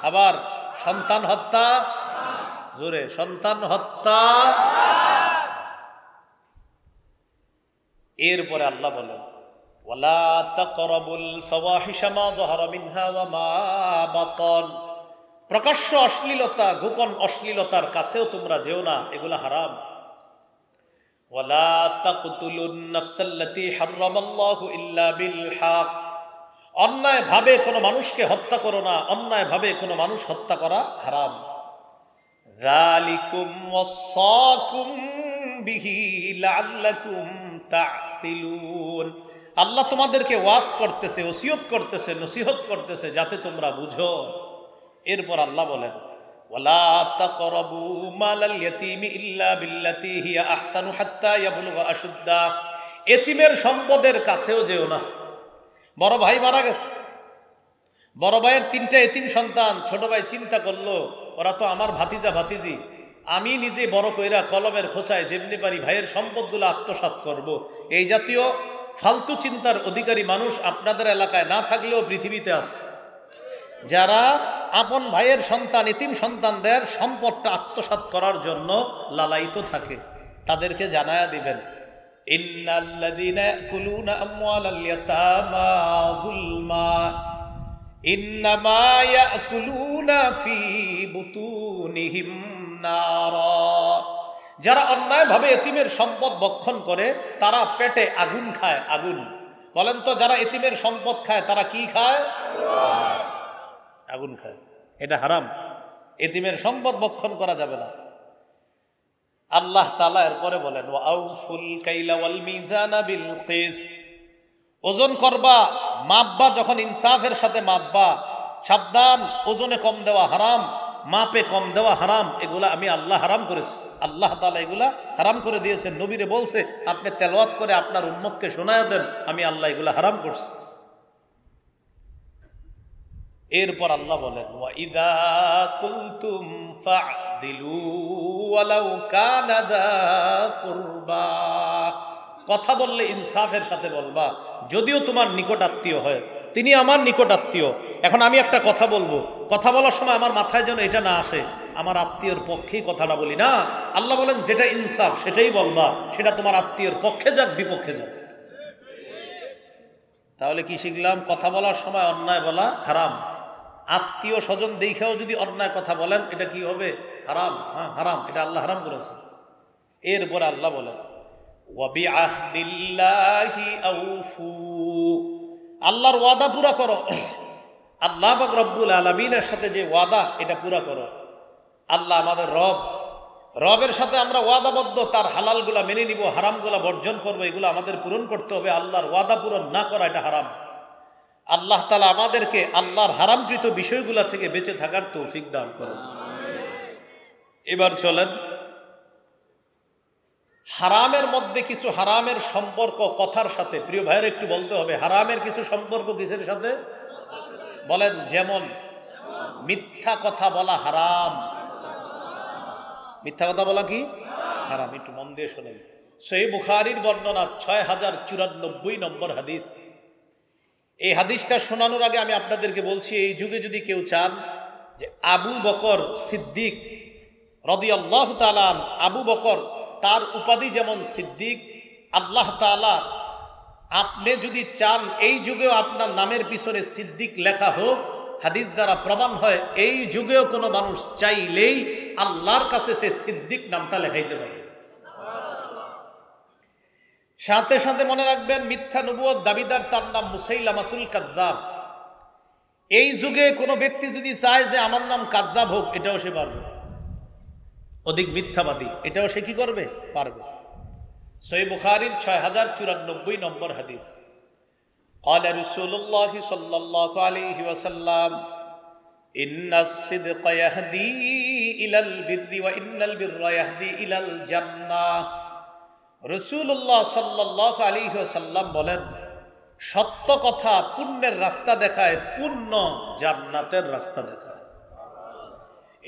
আবার সন্তান হত্যা, জোরে সন্তান হত্যা। এরপরে আল্লাহ বলেন ওয়ালা তাকরাবুল ফাওয়াহিশা মা যাহারা মিনহা ওয়া মা বাতান, প্রকাশ্য অশ্লীলতা গোপন অশ্লীলতার কাছেও তোমরা যেও না, এগুলা হারাম। ওয়ালা তাকতুলুন নাফসাল্লাতী হারামাল্লাহু ইল্লা বিল হক, অন্যায় ভাবে কোনো মানুষকে হত্যা করো না, অন্যায় ভাবে কোনো মানুষ হত্যা করা হারাম। যালিকুম ওয়াসাকুম বিহি লাআল্লাকুম তা'কিলুন, আল্লাহ তোমাদেরকে ওয়াজ করতেছে, ওসিয়ত করতেছে, নসিহত করতেছে যাতে তোমরা বুঝো। এরপর আল্লাহ বলেন ওয়ালা তাকরাবু মালাল ইয়াতীমি ইল্লা বিল্লাতী হিয়া আহসানু হাত্তা ইয়াবলুগা আশুদ্দা, এতিমের সম্পদের কাছেও যেও না। বড় ভাই মারা গেছে, বড় ভাইয়ের 3টা এতিম সন্তান, ছোট ভাই চিন্তা করলো ওরা তো আমার ভাতিজা ভাতিজি, আমি নিজে বড় কইরা কলমের খোঁচায় যেমনি পারি ভাইয়ের সম্পদগুলো আত্মসাৎ করব। এই জাতীয় ফালতু চিন্তার অধিকারী মানুষ আপনাদের এলাকায় না থাকলেও পৃথিবীতে আছে, যারা আপন ভাইয়ের সন্তান এতিম সন্তানদের সম্পদটা আত্মসাৎ করার জন্য লালায়িত থাকে। তাদেরকে জানায়া দিবেন ইন্নাল্লাযীনা ইয়াকুলুনা আমওয়ালাল ইয়াতামা যুলমা ইন্নামা ইয়াকুলুনা ফি বুতুনিহিম নারা, যারা অন্যায়ভাবে এতিমের সম্পদ ভক্ষণ করে তারা পেটে আগুন খায়। আগুন, বলেন তো যারা এতিমের সম্পদ খায় তারা কি খায়? আগুন খায়। এটা হারাম, এতিমের সম্পদ ভক্ষণ করা যাবে না। আল্লাহ তাআলা এরপরে বলেন ওয়া আউফুল কাইলা ওয়াল মিজানা বিল কিসত, ওজন করবা মাপবা যখন ইনসাফের সাথে মাপবা, সাবধান ওজনে কম দেওয়া হারাম, মাপে কম দেওয়া হারাম, এগুলা আমি আল্লাহ হারাম করেছি। আল্লাহ তাআলা এগুলা হারাম করে দিয়েছেন, নবীরে বলছে আপনি তেলাওয়াত করে আপনার উম্মতকে শোনায়া দেন আমি আল্লাহ এগুলা হারাম করছি। এরপর আল্লাহ বলেন ওয়া ইযা কুলতুম ফা'দিলু ওয়ালাউ কানা যা কুরবা, কথা বললে ইনসাফের সাথে বলবা, যদিও তোমার নিকট আত্মীয় হয়, তিনি আমার নিকট আত্মীয়। এখন আমি একটা কথা বলবো, কথা বলার সময় আমার মাথায় যেন এটা না আসে আমার আত্মীয়র পক্ষেই কথাটা বলি না। আল্লাহ বলেন যেটা ইনসাফ সেটাই বলবা, সেটা তোমার আত্মীয়র পক্ষে যাক বিপক্ষে যাক। তাহলে কি শিখলাম? কথা বলার সময় অন্যায় বলা হারাম। আত্মীয় স্বজন দেখেও যদি অন্যায় কথা বলেন এটা কি হবে? হারাম। হ্যাঁ হারাম, এটা আল্লাহ হারাম করেছে। এরপরে আল্লাহ বলেন ওয়াবিআহদিল্লাহি আউফু, আল্লাহর ওয়াদা পুরা করো। আল্লাহ পাক রব্বুল আলামিনের সাথে যে ওয়াদা এটা পুরা করো। আল্লাহ আমাদের রব, রবের সাথে আমরা ওয়াদাবদ্ধ, তার হালালগুলা মেনে নিব, হারামগুলা বর্জন করবো, এগুলো আমাদের পূরণ করতে হবে। আল্লাহর ওয়াদা পূরণ না করা এটা হারাম। আল্লাহ তাআলা আমাদেরকে আল্লাহর হারামকৃত বিষয়গুলা থেকে বেঁচে থাকার তৌফিক দান করুন। এবার চলেন হারামের মধ্যে কিছু হারামের সম্পর্ক কথার সাথে, প্রিয় ভাইয়ের একটু বলতে হবে, হারামের কিছু সম্পর্ক কিসের সাথে বলেন? যেমন মিথ্যা কথা বলা হারাম। মিথ্যা কথা বলা কি হারাম? একটু মন দিয়ে শোনেন। সহিহ বুখারীর বর্ণনা 6094 নম্বর হাদিস। এই হাদিসটা শোনানোর আগে আমি আপনাদেরকে বলছি, এই যুগে যদি কেউ চান যে আবু বকর সিদ্দিক রাদিয়াল্লাহু তাআলা, আবু বকর তার উপাধি যেমন সিদ্দিক, আল্লাহ তাআলা আপনি যদি চান এই যুগেও আপনার নামের পিছনে সিদ্দিক লেখা হোক, হাদিস দ্বারা প্রমাণ হয় এই যুগেও কোনো মানুষ চাইলেই আল্লাহর কাছে সে সিদ্দিক নামটা লেখাইতে পারে। সাথে সাথে মনে রাখবেন, মিথ্যা নবুয়ত দাবিদার তার নাম মুসাইলামাতুল কাযযাব। এই যুগে কোনো ব্যক্তি যদি চায় যে আমার নাম কাযযাব হোক, এটাও সে পারবে। অধিক মিথ্যাবাদী, এটাও সে কি করবে? পারবে। সহিহ বুখারীর 6094 নম্বর হাদিস। قال رسول الله صلى الله عليه وسلم إن الصدق يهدي إلى البر وإن البر يهدي إلى الجنة। রাসূলুল্লাহ সাল্লাল্লাহু আলাইহি ওয়াসাল্লাম বলেন, সত্য কথা পুণ্যের রাস্তা দেখায়, পুণ্য জান্নাতের রাস্তা দেখায়।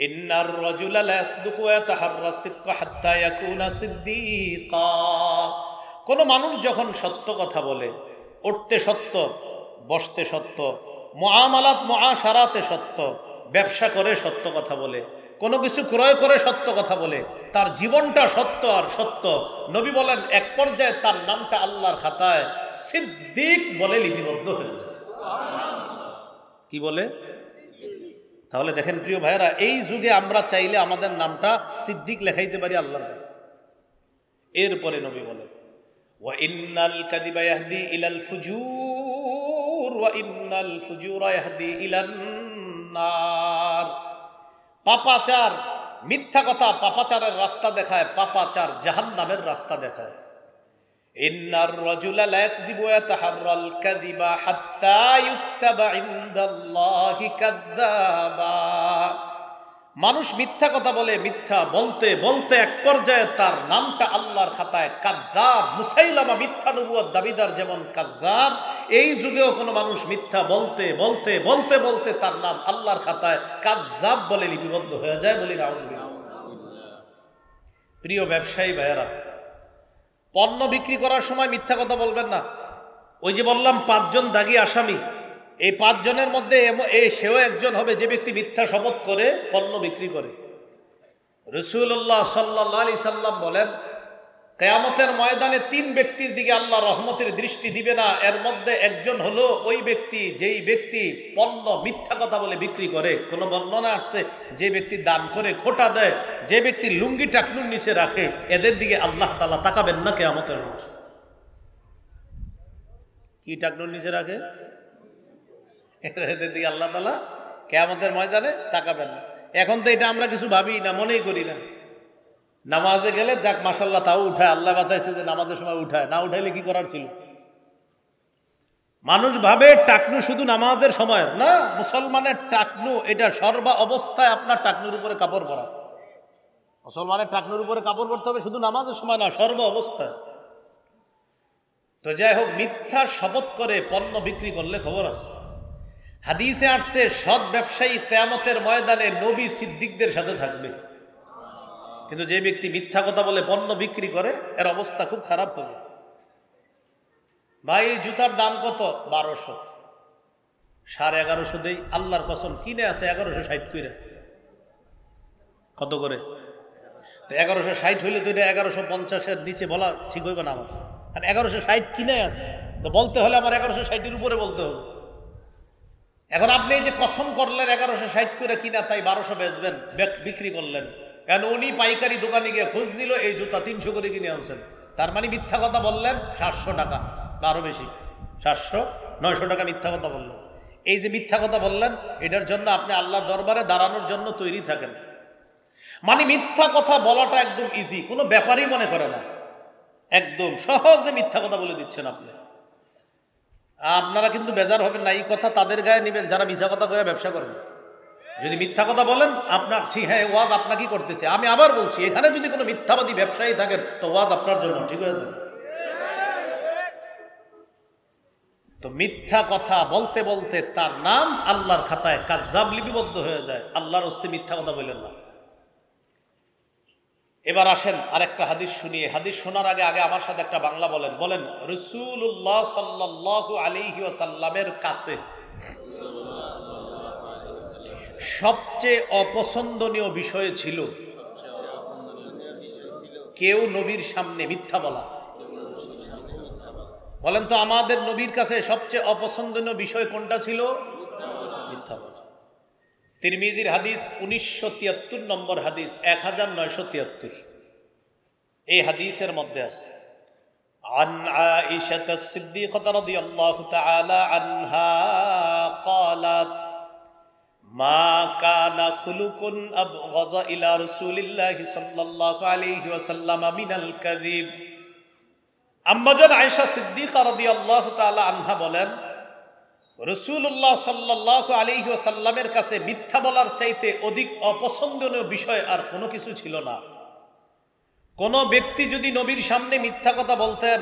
ইন্নার রাজুলা লা ইয়াসদুকু ওয়া ইয়াতাহাররা সিদকা হাত্তা ইয়াকুনা সিদ্দীকা। কোন মানুষ যখন সত্য কথা বলে, উঠতে সত্য, বসতে সত্য, মুআমালাত মুআশারাতে সত্য, ব্যবসা করে সত্য কথা বলে, কোনো কিছু ক্রয় করে সত্য কথা বলে, তার জীবনটা সত্য আর সত্য, নবী বলেন এক পর্যায়ে তার নামটা আল্লাহর খাতায় সিদ্দিক বলে লিপিবদ্ধ হয়ে যায়। কি বলে? তাহলে দেখেন প্রিয় ভাইয়েরা, এই যুগে আমরা চাইলে আমাদের নামটা সিদ্দিক লেখাইতে পারি আল্লাহর কাছে। এরপরে নবী বলেন, ওয়া ইন্নাল কাযিবা ইয়াহদি ইলাল ফুজুর ওয়া ইন্নাল ফুজুরা ইয়াহদি ইলান নার। পাপাচার, মিথ্যা কথা পাপাচারের রাস্তা দেখায়, পাপাচার জাহান্নামের রাস্তা দেখায়। ইন্নার রাজুলা লা ইয়াকযিবু ওয়া ইয়াতাহাররাল কাযিবা হাত্তা ইউকতাবা ইনদাল্লাহি কাযযাবা। মানুষ মিথ্যা কথা বলে, মিথ্যা বলতে বলতে এক পর্যায়ে তার নামটা আল্লাহর খাতায় কাযযাব, মুসাইলামা মিথ্যা নবুয়ত দাবিদার যেমন কাযযাব, এই যুগেও কোনো মানুষ মিথ্যা বলতে বলতে বলতে বলতে তার নাম আল্লাহর খাতায় কাযযাব বলে লিপিবদ্ধ হয়ে যায়। বলি নাউযুবিল্লাহ। প্রিয় ব্যবসায়ী ভাইয়েরা, পণ্য বিক্রি করার সময় মিথ্যা কথা বলবেন না। ওই যে বললাম 5 জন দাগী আসামি, এই 5 জনের মধ্যে সেও একজন হবে যে ব্যক্তি মিথ্যা শপথ করে পণ্য বিক্রি করে। রাসূলুল্লাহ সাল্লাল্লাহু আলাইহি সাল্লাম বলেন, কিয়ামতের ময়দানে 3 ব্যক্তির দিকে আল্লাহ রহমতের দৃষ্টি দিবে না। এর মধ্যে একজন হলো ওই ব্যক্তি যেই ব্যক্তি পণ্য মিথ্যা কথা বলে বিক্রি করে। কোন বর্ণনা আসছে যে ব্যক্তি দান করে, খোটা দেয়, যে ব্যক্তি লুঙ্গি টাকনুর নিচে রাখে, এদের দিকে আল্লাহ তাআলা তাকাবেন না কিয়ামতের মাঠে। কি টাকনুর নিচে রাখে? এদের দিকে আল্লাহ তাআলা কিয়ামতের ময়দানে তাকাবেন না। এখন তো এটা আমরা কিছু ভাবি না, মনেই করি না। নামাজে গেলে যাক মাশাআল্লাহ তাও উঠায়, আল্লাহ বাঁচাইছে যে নামাজের সময় উঠায়, না উঠাইলে কি করার ছিল? মানুষ ভাবে টাকনু শুধু নামাজের সময় না, মুসলমানের টাকনু এটা সর্বা অবস্থায় আপনার টাকনুর উপরে কাপড় পরা। মুসলমানের টাকনুর উপরে কাপড় পরতে হবে শুধু নামাজের সময় না, সর্ব অবস্থায়। তো যাই হোক, মিথ্যা শপথ করে পণ্য বিক্রি করলে খবর আছে। হাদিসে আসছে সৎ ব্যবসায়ী কিয়ামতের ময়দানে নবী সিদ্দিকদের সাথে থাকবে। কিন্তু যে ব্যক্তি মিথ্যা কথা বলে পণ্য বিক্রি করে, এর অবস্থা খুব খারাপ হবে। ভাই জুতার দাম কত? 1200, 1150 দেই, আল্লাহর কসম কিনে আছে 1160 করে। কত করে? 1160 হইলে তো এটা 1150-এর নিচে বলা ঠিক হইবে না আমার। আর 1160 কিনে আছে, তো বলতে হলে আমার 1160-এর উপরে বলতে হবে। এখন আপনি এই যে কসম করলেন 1160 করে কিনা, তাই 1200 বেচবেন, বিক্রি করলেন। কারণ উনি পাইকারি দোকানে গিয়ে খোঁজ নিল এই জুতা 300 করে কিনে আনছেন, তার মানে মিথ্যা কথা বললেন 700 টাকা বা আরো বেশি, 700-900 টাকা মিথ্যা কথা বললেন। এই যে মিথ্যা কথা বললেন, এটার জন্য আপনি আল্লাহর দরবারে দাঁড়ানোর জন্য তৈরি থাকেন। মানে মিথ্যা কথা বলাটা একদম ইজি, কোনো ব্যাপারই মনে করে না, একদম সহজে মিথ্যা কথা বলে দিচ্ছেন আপনি। আপনারা কিন্তু বেজার হবেন না, এই কথা তাদের গায়ে নেবেন যারা মিথ্যা কথা কয়ে ব্যবসা করেন। যদি মিথ্যা কথা বলেন আপনার হ্যাঁ ওয়াজ আপনাকেই করতেছে। আমি আবার বলছি, এখানে যদি কোনো মিথ্যাবাদী ব্যবসায়ী থাকেন তো ওয়াজ আপনার জন্য ঠিক হয়ে যাবে। তো মিথ্যা কথা বলতে বলতে তার নাম আল্লাহর খাতায় কাজ্জাব লিপিবদ্ধ হয়ে যায়। আল্লাহর হস্তে মিথ্যা কথা বলেন না। এবার আসেন আরেকটা হাদিস শুনিয়ে। হাদিস শোনার আগে আগে আমার সাথে একটা বাংলা বলেন। বলেন, রাসূলুল্লাহ সাল্লাল্লাহু আলাইহি ওয়াসাল্লামের কাছে সবচেয়ে অপছন্দনীয় বিষয় ছিল কেউ নবীর সামনে মিথ্যা বলা। বলেন তো আমাদের নবীর কাছে সবচেয়ে অপছন্দনীয় বিষয় কোনটা ছিল? মিথ্যা বলা। তিরমিজির হাদিস 1973 নম্বর হাদিস, 1973। এই হাদিসের মধ্যে আছে عن عائشة الصديقة رضي الله تعالى عنها قالت ما كان خلق أبغض إلى رسول الله صلى الله عليه وسلم من الكذب। আম্মাজান আয়েশা সিদ্দিকা রাদিয়াল্লাহু তাআলা আনহা বলেন, রাসূলুল্লাহ সাল্লাল্লাহু আলাইহি ওয়াসাল্লামের কাছে মিথ্যা বলার চাইতে অধিক অপছন্দনীয় বিষয় আর কোনো কিছু ছিল না। কোন ব্যক্তি যদি নবীর সামনে মিথ্যা কথা বলতেন,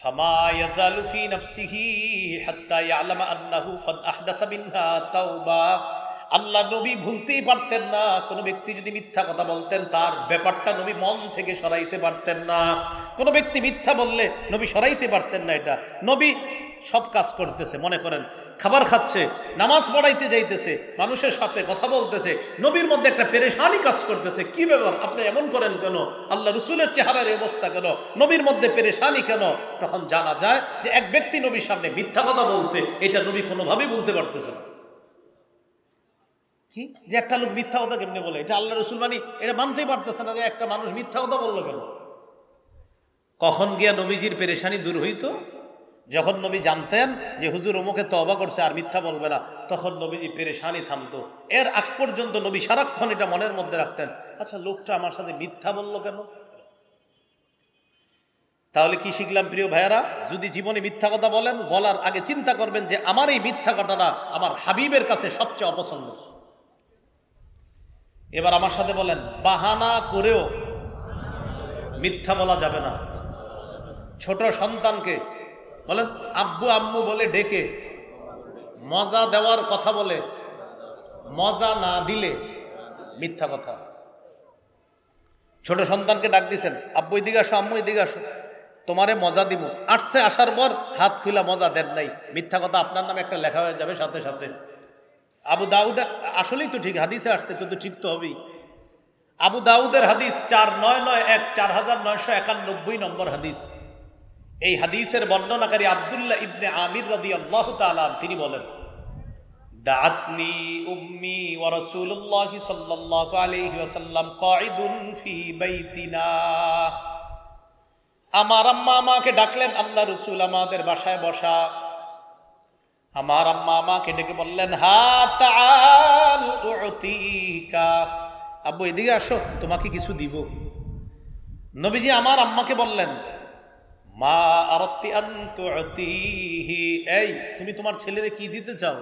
ফামা ইয়াজালু ফি নাফসিহি হাত্তা ইয়ালামা আন্নাহু ক্বাদ আহদাসা মিনহা তাওবা। আল্লাহ নবী ভুলতেই পারতেন না। কোন ব্যক্তি যদি মিথ্যা কথা বলতেন তার ব্যাপারটা নবী মন থেকে সরাইতে পারতেন না। কোন ব্যক্তি মিথ্যা বললে নবী সরাইতে পারতেন না। এটা নবী সব কাজ করতেছে, মনে করেন খাবার খাচ্ছে, নামাজ পড়াইতে যাইতেছে, মানুষের সাথে কথা বলতেছে, নবীর মধ্যে একটা পেরেশানি কাজ করতেছে। কি ব্যাপার, আপনি এমন করেন কেন? আল্লাহ রসুলের চেহারার অবস্থা কেন? নবীর মধ্যে পেরেশানি কেন? তখন জানা যায় যে এক ব্যক্তি নবীর সামনে মিথ্যা কথা বলছে, এটা নবী কোনোভাবেই বলতে পারতেছে না। কি যে একটা লোক মিথ্যা কথা কেমনে বলে? এটা আল্লাহ রসুল এটা মানতেই পারতেছে না যে একটা মানুষ মিথ্যা কথা বললো কেন। কখন গিয়া নবীজির পেরেশানি দূর হইতো? যখন নবী জানতেন যে হুজুর অমুকে তওবা করছে আর মিথ্যা বলবে না, তখন নবীজি পেরেশানি থামতো। এর আগ পর্যন্ত নবী সারাক্ষণ এটা মনের মধ্যে রাখতেন, আচ্ছা লোকটা আমার সাথে মিথ্যা বললো কেন? তাহলে কি শিখলাম প্রিয় ভাইয়ারা? যদি জীবনে মিথ্যা কথা বলেন, বলার আগে চিন্তা করবেন যে আমার এই মিথ্যা কথাটা আমার হাবিবের কাছে সবচেয়ে অপছন্দ। এবার আমার সাথে বলেন, বাহানা করেও মিথ্যা বলা যাবে না। ছোট সন্তানকে বলেন আব্বু আম্মু বলে ডেকে মজা দেওয়ার কথা বলে মজা না দিলে মিথ্যা কথা। ছোট সন্তানকে ডাক দিছেন, আব্বু এদিকে আসো, আম্মু এদিকে আসো, তোমারে মজা দিব। আসছে, আসার পর হাত খুলা মজা দেন নাই, মিথ্যা কথা আপনার নামে একটা লেখা হয়ে যাবে সাথে সাথে। আবু দাউদ, আসলেই তো ঠিক হাদিসে আসছে, তো ঠিক তো হবেই। আবু দাউদের হাদিস 4991, 4991 নম্বর হাদিস। এই হাদিসের বর্ণনাকারী আব্দুল্লাহ ইবনে আমির রাদিয়াল্লাহু তাআলা তিনি বলেন, দাআতনি উম্মি ওয়া রাসূলুল্লাহ সাল্লাল্লাহু আলাইহি ওয়াসাল্লাম কাঈদুন ফি বাইতিনা। আমার আম্মা আমাকে ডাকলেন, আল্লাহ রাসূল আমাদের বাসায় বসা। আমার আম্মা আমাকে ডেকে বললেন, হা তাআল উতিকা, আব্বু এদিকে আসো, তোমাকে কিছু দিব। নবীজি আমার আম্মাকে বললেন, মা আরাদতি আন তুতিহি, এই তুমি তোমার ছেলেরে কি দিতে চাও?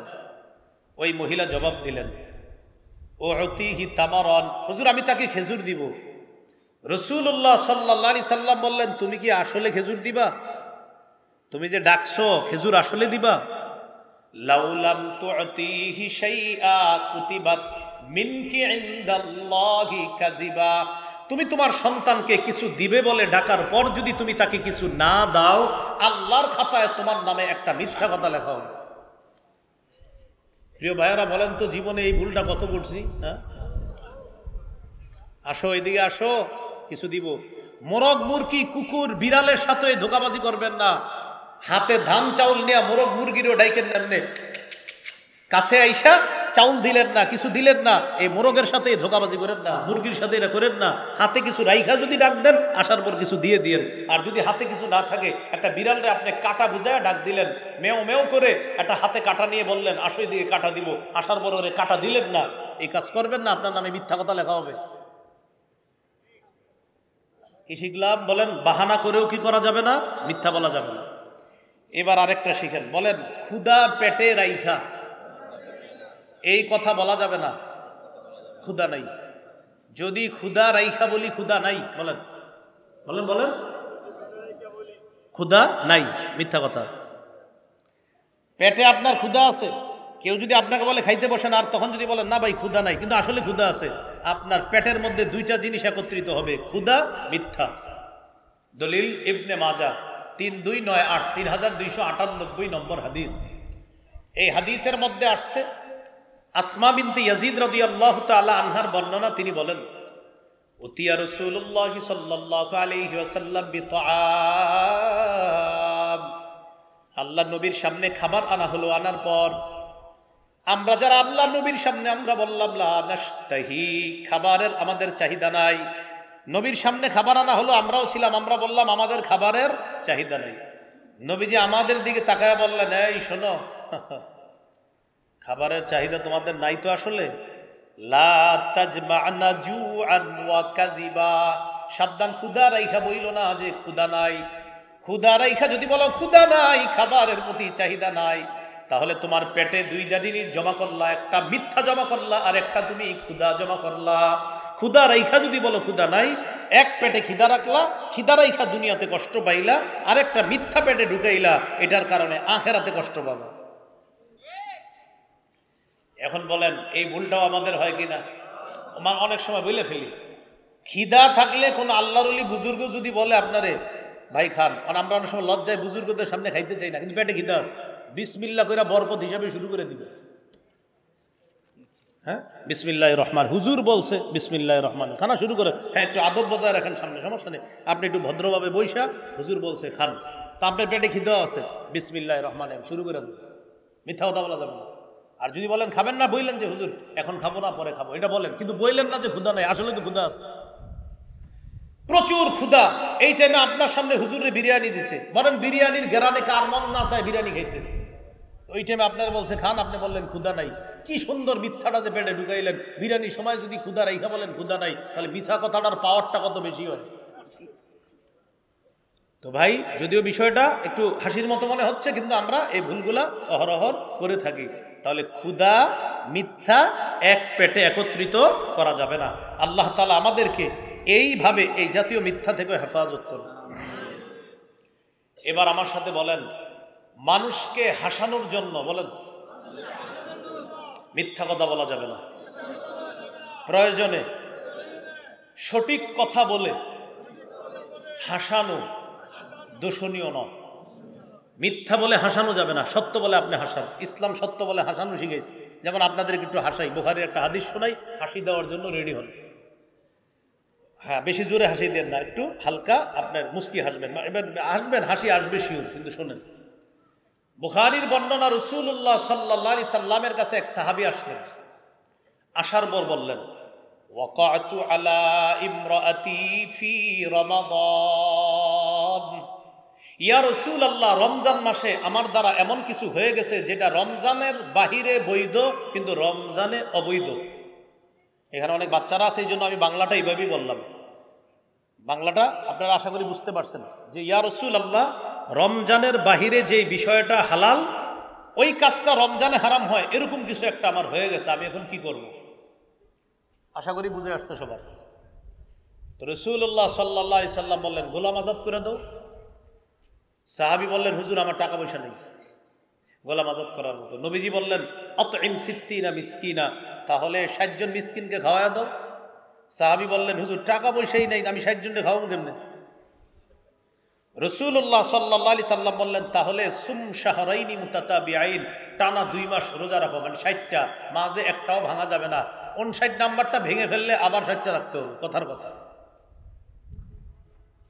ওই মহিলা জবাব দিলেন, উতিহি তামারান, হুজুর আমি তাকে খেজুর দিব। রাসূলুল্লাহ সাল্লাল্লাহু আলাইহি সাল্লাম বললেন, তুমি কি আসলে খেজুর দিবা? তুমি যে ডাকছো খেজুর আসলে দিবা? লাউলাম তুতিহি শাইআ কুতিবাত মিনকি ইনদাল্লাহি কাযিবা। তুমি তোমার সন্তানকে কিছু দিবে বলে ডাকার পর যদি তুমি তাকে কিছু না দাও, আল্লাহর খাতায় তোমার নামে একটা মিথ্যা কথা লেখা হবে। প্রিয় ভাইয়েরা বলেন তো, জীবনে এই ভুলটা কত করছি? হ্যাঁ, আসো এদিকে আসো, কিছু দিব। মোরগ মুরগি কুকুর বিড়ালের সাথে ধোকাবাজি করবেন না। হাতে ধান চাউল নিয়ে মোরগ মুরগিরও ডাইকেন নেমনে, কাছে আইসা চাউল দিলেন না, কিছু দিলেন না, এই মোরগের সাথে ধোকাবাজি করেন না, মুরগির সাথে এটা করেন না। হাতে কিছু রাইখা যদি ডাক দেন, আসার পর কিছু দিয়ে দিয়েন। আর যদি হাতে কিছু না থাকে, একটা বিড়ালরে আপনি কাটা বুঝায় ডাক দিলেন, মেও মেও করে একটা হাতে কাটা নিয়ে বললেন আসো দিয়ে কাটা দিব, আসার পর ওরে কাটা দিলেন না, এই কাজ করবেন না, আপনার নামে মিথ্যা কথা লেখা হবে। কি শিখলাম? বলেন বাহানা করেও কি করা যাবে না? মিথ্যা বলা যাবে না। এবার আরেকটা শিখেন, বলেন ক্ষুধা পেটে রাইখা এই কথা বলা যাবে না ক্ষুধা নাই। যদি ক্ষুধা রাইখা বলি ক্ষুধা নাই, বলেন বলেন বলেন, ক্ষুধা নাই, মিথ্যা কথা। পেটে আপনার ক্ষুধা আছে, কেউ যদি আপনাকে বলে খাইতে বসেন, আর তখন যদি বলেন না ভাই ক্ষুধা নাই, কিন্তু আসলে ক্ষুধা আছে, আপনার পেটের মধ্যে দুইটা জিনিস একত্রিত হবে, ক্ষুধা, মিথ্যা। দলিল ইবনে মাজা 3298, 3298 নম্বর হাদিস। এই হাদিসের মধ্যে আসছে আসমা বিনতে ইয়াজিদ রাদিয়াল্লাহু তাআলা আনহার বর্ণনা। তিনি বলেন, উতিয়া রাসূলুল্লাহ সাল্লাল্লাহু আলাইহি ওয়াসাল্লাম বিতআম, আল্লাহ নবীর সামনে খাবার আনা হলো। আনার পর আমরা যারা আল্লাহ নবীর সামনে, আমরা বললাম লা নাশতাহি, খাবারের আমাদের চাহিদা নাই। নবীর সামনে খাবার আনা হলো, আমরাও ছিলাম, আমরা বললাম আমাদের খাবারের চাহিদা নাই। নবীজি আমাদের দিকে তাকায় বললেন, এই শোনো, খাবারের চাহিদা তোমাদের নাই তো আসলে, লা তাজমা'না জু'আন ওয়া কাযিবা, সাবধান, ক্ষুধা রাইখা বইল না যে ক্ষুধা নাই। ক্ষুধা রাইখা যদি বলো ক্ষুধা নাই, খাবারের প্রতি চাহিদা নাই, তাহলে তোমার পেটে দুইটা জিনিস জমা করলা, একটা মিথ্যা জমা করলা, আর একটা তুমি ক্ষুধা জমা করলা। ক্ষুধা রাইখা যদি বলো ক্ষুধা নাই, এক পেটে খিদা রাখলা, খিদা রাইখা দুনিয়াতে কষ্ট পাইলা, আর একটা মিথ্যা পেটে ঢুকাইলা, এটার কারণে আখেরাতে কষ্ট পাবা। এখন বলেন এই ভুলটাও আমাদের হয় কিনা? অনেক সময় বলে ফেলি, খিদা থাকলে কোন আল্লাহর ওলি বুজুর্গ যদি বলে আপনারে ভাই খান, কারণ আমরা অনেক সময় লজ্জায় বুজুর্গদের সামনে খাইতে চাই না, কিন্তু পেটে খিদা আছে, বিসমিল্লাহ কইরা বরকত হিসাবে শুরু করে দিবে। হ্যাঁ, বিসমিল্লাহির রহমান, হুজুর বলছে বিসমিল্লাহির রহমান, খানা শুরু করে। হ্যাঁ, একটু আদব বজায় রাখেন সামনে, সমস্যা নেই, আপনি একটু ভদ্রভাবে বৈশা, হুজুর বলছে খান, তা আপনার পেটে খিদা আছে, বিসমিল্লাহির রহমান শুরু করে দেন। মিথ্যা কথা বলা যাবে না। আর যদি বলেন খাবেন না, বললেন যে হুজুর এখন খাবো না, পরে খাবো, এটা বলেন, কিন্তু বললেন না যে ক্ষুধা নাই, আসলে তো ক্ষুধা আছে, প্রচুর ক্ষুধা। এই টাইমে আপনার সামনে হুজুরে বিরিয়ানি দিছে, বলেন বিরিয়ানির ঘেরানে কার মন না চায় বিরিয়ানি খাইতে? ওই টাইমে আপনার বলছে খান, আপনি বললেন ক্ষুধা নাই। কি সুন্দর মিথ্যাটা যে পেটে ঢুকাইলেন। বিরিয়ানির সময় যদি ক্ষুধা রাইখা বলেন ক্ষুধা নাই, তাহলে মিছা কথাটার পাওয়ারটা কত বেশি হয়। তো ভাই, যদিও বিষয়টা একটু হাসির মতো মনে হচ্ছে, কিন্তু আমরা এই ভুলগুলা অহরহর করে থাকি। তাহলে ক্ষুধা, মিথ্যা এক পেটে একত্রিত করা যাবে না। আল্লাহ তাআলা আমাদেরকে এইভাবে এই জাতীয় মিথ্যা থেকে হেফাজত করুন। এবার আমার সাথে বলেন, মানুষকে হাসানোর জন্য বলেন মিথ্যা কথা বলা যাবে না। প্রয়োজনে সঠিক কথা বলে হাসানো দোষণীয় নয়। মিথ্যা বলে হাসানো যাবে না, সত্য বলে আপনি হাসান। ইসলাম সত্য বলে হাসানো শিখেছে। যেমন আপনাদেরকে একটু হাসাই, বুখারীর একটা হাদিস শোনাই, হাসি দেওয়ার জন্য রেডি হন। হ্যাঁ, বেশি জোরে হাসি দেন না, একটু হালকা আপনার মুস্কি হাসবেন। এবার হাসবেন, হাসি আসবে শিওর, কিন্তু শোনেন। বুখারীর বর্ণনা, রাসূলুল্লাহ সাল্লাল্লাহু আলাইহি সাল্লামের কাছে এক সাহাবী আসলেন। আসার পর বললেন, ওয়াকাতু আলা ইমরাআতি ফি রমাদান, ইয়া রাসূলুল্লাহ, রমজান মাসে আমার দ্বারা এমন কিছু হয়ে গেছে যেটা রমজানের বাহিরে বৈধ, কিন্তু রমজানে অবৈধ। এখানে অনেক বাচ্চারা আছে, এই জন্য আমি বাংলাটা এইভাবেই বললাম। বাংলাটা আপনারা আশা করি বুঝতে পারছেন যে ইয়া রাসূলুল্লাহ, রমজানের বাহিরে যে বিষয়টা হালাল, ওই কাজটা রমজানে হারাম হয়, এরকম কিছু একটা আমার হয়ে গেছে, আমি এখন কি করব? আশা করি বুঝে আসছে সবার। তো রাসূলুল্লাহ সাল্লাল্লাহু আলাইহি সাল্লাম বললেন, গোলাম আজাদ করে দাও। সাহাবী বললেন, হুজুর আমার টাকা পয়সা নেই গোলাম আজাদ করার মতো। নবীজি বললেন, আতইম সিত্তিনা মিসকিনা, তাহলে 60 জন মিসকিনকে খাওয়ায়া দাও। সাহাবী বললেন, হুজুর টাকা পয়সাই নেই, আমি 60 জনকে খাওয়াবো কেমনে? রাসূলুল্লাহ সাল্লাল্লাহু আলাইহি সাল্লাম বললেন, তাহলে সুম শাহরাইনি মুতাতাবিআইন, টানা 2 মাস রোজা রাখো, মানে 60টা, মাঝে একটাও ভাঙা যাবে না। 59 নাম্বারটা ভেঙে ফেললে আবার 60টা রাখতে হবে, কথার কথা।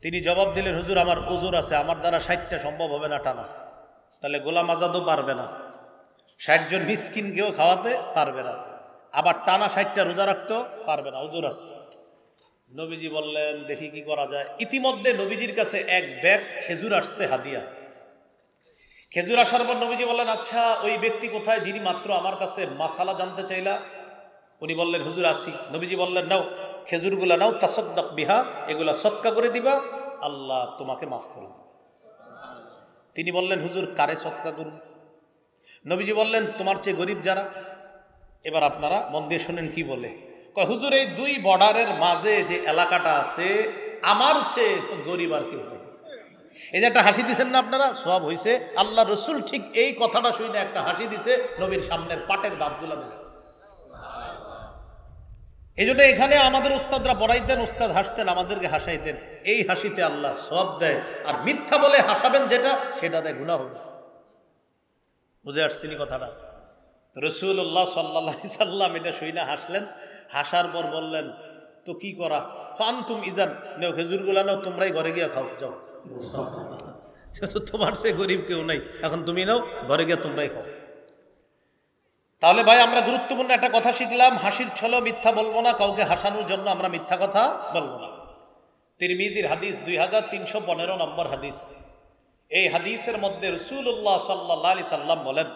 তিনি জবাব দিলেন, হুজুর আমার ওজর আছে, আমার দ্বারা 60টা সম্ভব হবে না টানা। তাহলে গোলাম আজাদও পারবে না, 60 জন মিসকিনকেও খাওয়াতে পারবে না, আবার টানা 60টা রোজা রাখতেও পারবে না, ওজর আছে। নবীজি বললেন, দেখি কি করা যায়। ইতিমধ্যে নবীজির কাছে এক ব্যাগ খেজুর আসছে হাদিয়া। খেজুর আসার পর নবীজি বললেন, আচ্ছা ওই ব্যক্তি কোথায় যিনি মাত্র আমার কাছে মাসালা জানতে চাইলা? উনি বললেন, হুজুর আসি। নবীজি বললেন, নাও খেজুরগুলা নাও, তাসাদ্দাক বিহা, এগুলা সদকা করে দিবা, আল্লাহ তোমাকে মাফ করে দিবে। তিনি বললেন, হুজুর কারে সদকা করুন? নবীজি বললেন, তোমার চেয়ে গরিব যারা, এবার আপনারা মন দিয়ে শুনেন কি বলে। কয় হুজুর এই দুই বর্ডারের মাঝে যে এলাকাটা আছে আমার চেয়ে গরিব আর কেউ নেই। এই যে একটা হাসি দিচ্ছেন না আপনারা, সব হয়েছে আল্লাহ রসুল ঠিক এই কথাটা শুনে একটা হাসি দিছে, নবীর সামনের পাটের দাঁতগুলা দেখা। এই জন্য এখানে আমাদের উস্তাদরা পড়াইতেন, উস্তাদ হাসতেন, আমাদেরকে হাসাইতেন। এই হাসিতে আল্লাহ সওয়াব দেয়, আর মিথ্যা বলে হাসাবেন যেটা, সেটা দেয় গুনাহ হবে। বুঝে আসছিনি কথাটা? রাসূলুল্লাহ সাল্লাল্লাহু আলাইহি সাল্লাম এটা শুনে হাসলেন। হাসার পর বললেন, তো কি করা? ফানতুম ইজান, নেও খেজুরগুলা নাও, তোমরাই ঘরে গিয়ে খাও, যাও। তোমার সে গরিব কেউ নাই, এখন তুমি নাও, ঘরে গিয়ে তোমরাই খাও। তাহলে ভাই আমরা গুরুত্বপূর্ণ একটা কথা শিখলাম, হাসির ছলেও মিথ্যা বলবো না, কাউকে হাসানোর জন্য আমরা মিথ্যা কথা বলবো না। তিরমিজির হাদিস 2315 নম্বর হাদিস। এই হাদিসের মধ্যে রাসূলুল্লাহ সাল্লাল্লাহু আলাইহি সাল্লাম বলেন,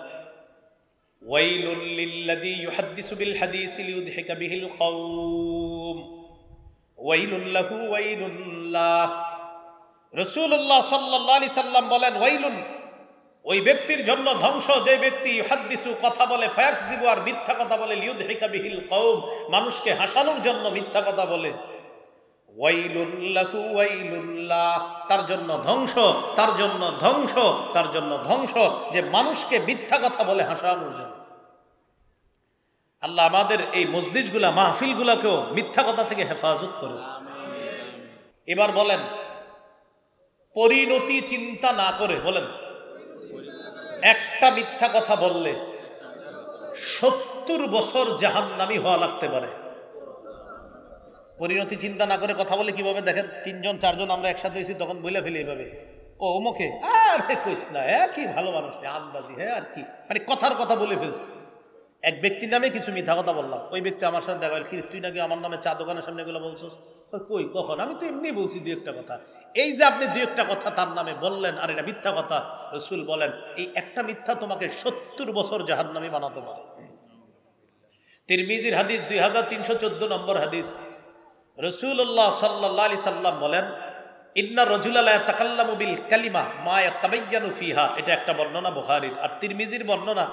ওয়াইলুল লিল্লাযী ইউহাদ্দিসু বিল হাদিসি লিইউদহিকা বিহিল কওম ওয়াইলুল লাহু ওয়াইলুল্লাহ। রাসূলুল্লাহ সাল্লাল্লাহু আলাইহি সাল্লাম বলেন, ওয়াইলুন, ওই ব্যক্তির জন্য ধ্বংস যে ব্যক্তি ইউহাদ্দিসু কথা বলে, ফায়াকযিবু আর মিথ্যা কথা বলে, লিইউদহিকা বিহিল কওম মানুষকে হাসানোর জন্য মিথ্যা কথা বলে, ওয়াইলুল লাহু ওয়াইলুল্লাহ তার জন্য ধ্বংস, তার জন্য ধ্বংস, তার জন্য ধ্বংস যে মানুষকে মিথ্যা কথা বলে হাসানোর জন্য। আল্লাহ আমাদের এই মজলিসগুলা, মাহফিলগুলাকেও মিথ্যা কথা থেকে হেফাজত করুন। এবার বলেন, পরিণতি চিন্তা না করে বলেন, একটা মিথ্যা কথা বললে 70 বছর জাহান্নামী হওয়া লাগতে পারে। পরিণতি চিন্তা না করে কথা বলে কিভাবে দেখেন, 3জন 4জন আমরা একসাথে হয়েছি, তখন বলে ফেলি এভাবে, ও ওমকে আরে কইস না, কি ভালো মানুষ, আন্দাজি, আর কি, মানে কথার কথা বলে ফেলছি। এক ব্যক্তির নামে কিছু মিথ্যা কথা বললাম, ওই ব্যক্তি আমার সাথে দেখা, কি তুই নাকি আমার নামে চা দোকানের সামনে এগুলো বলছস? কই কখন, আমি তো এমনি বলছি দুই একটা কথা। এই যে আপনি দুই একটা কথা তার নামে বললেন, আর এটা মিথ্যা কথা, রাসূল বলেন এই একটা মিথ্যা তোমাকে 70 বছর জাহান্নামী বানাতে পারে। তিরমিজির হাদিস 2314 নম্বর হাদিস। রাসূলুল্লাহ সাল্লাল্লাহু আলাইহি সাল্লাম বলেন, ইন্না রাজুলা লা ইয়াতাকাল্লামু বিল কালিমা মা ইয়াতাবায়্যানু ফিহা, এটা একটা বর্ণনা বুখারীর। আর তিরমিজির বর্ণনা,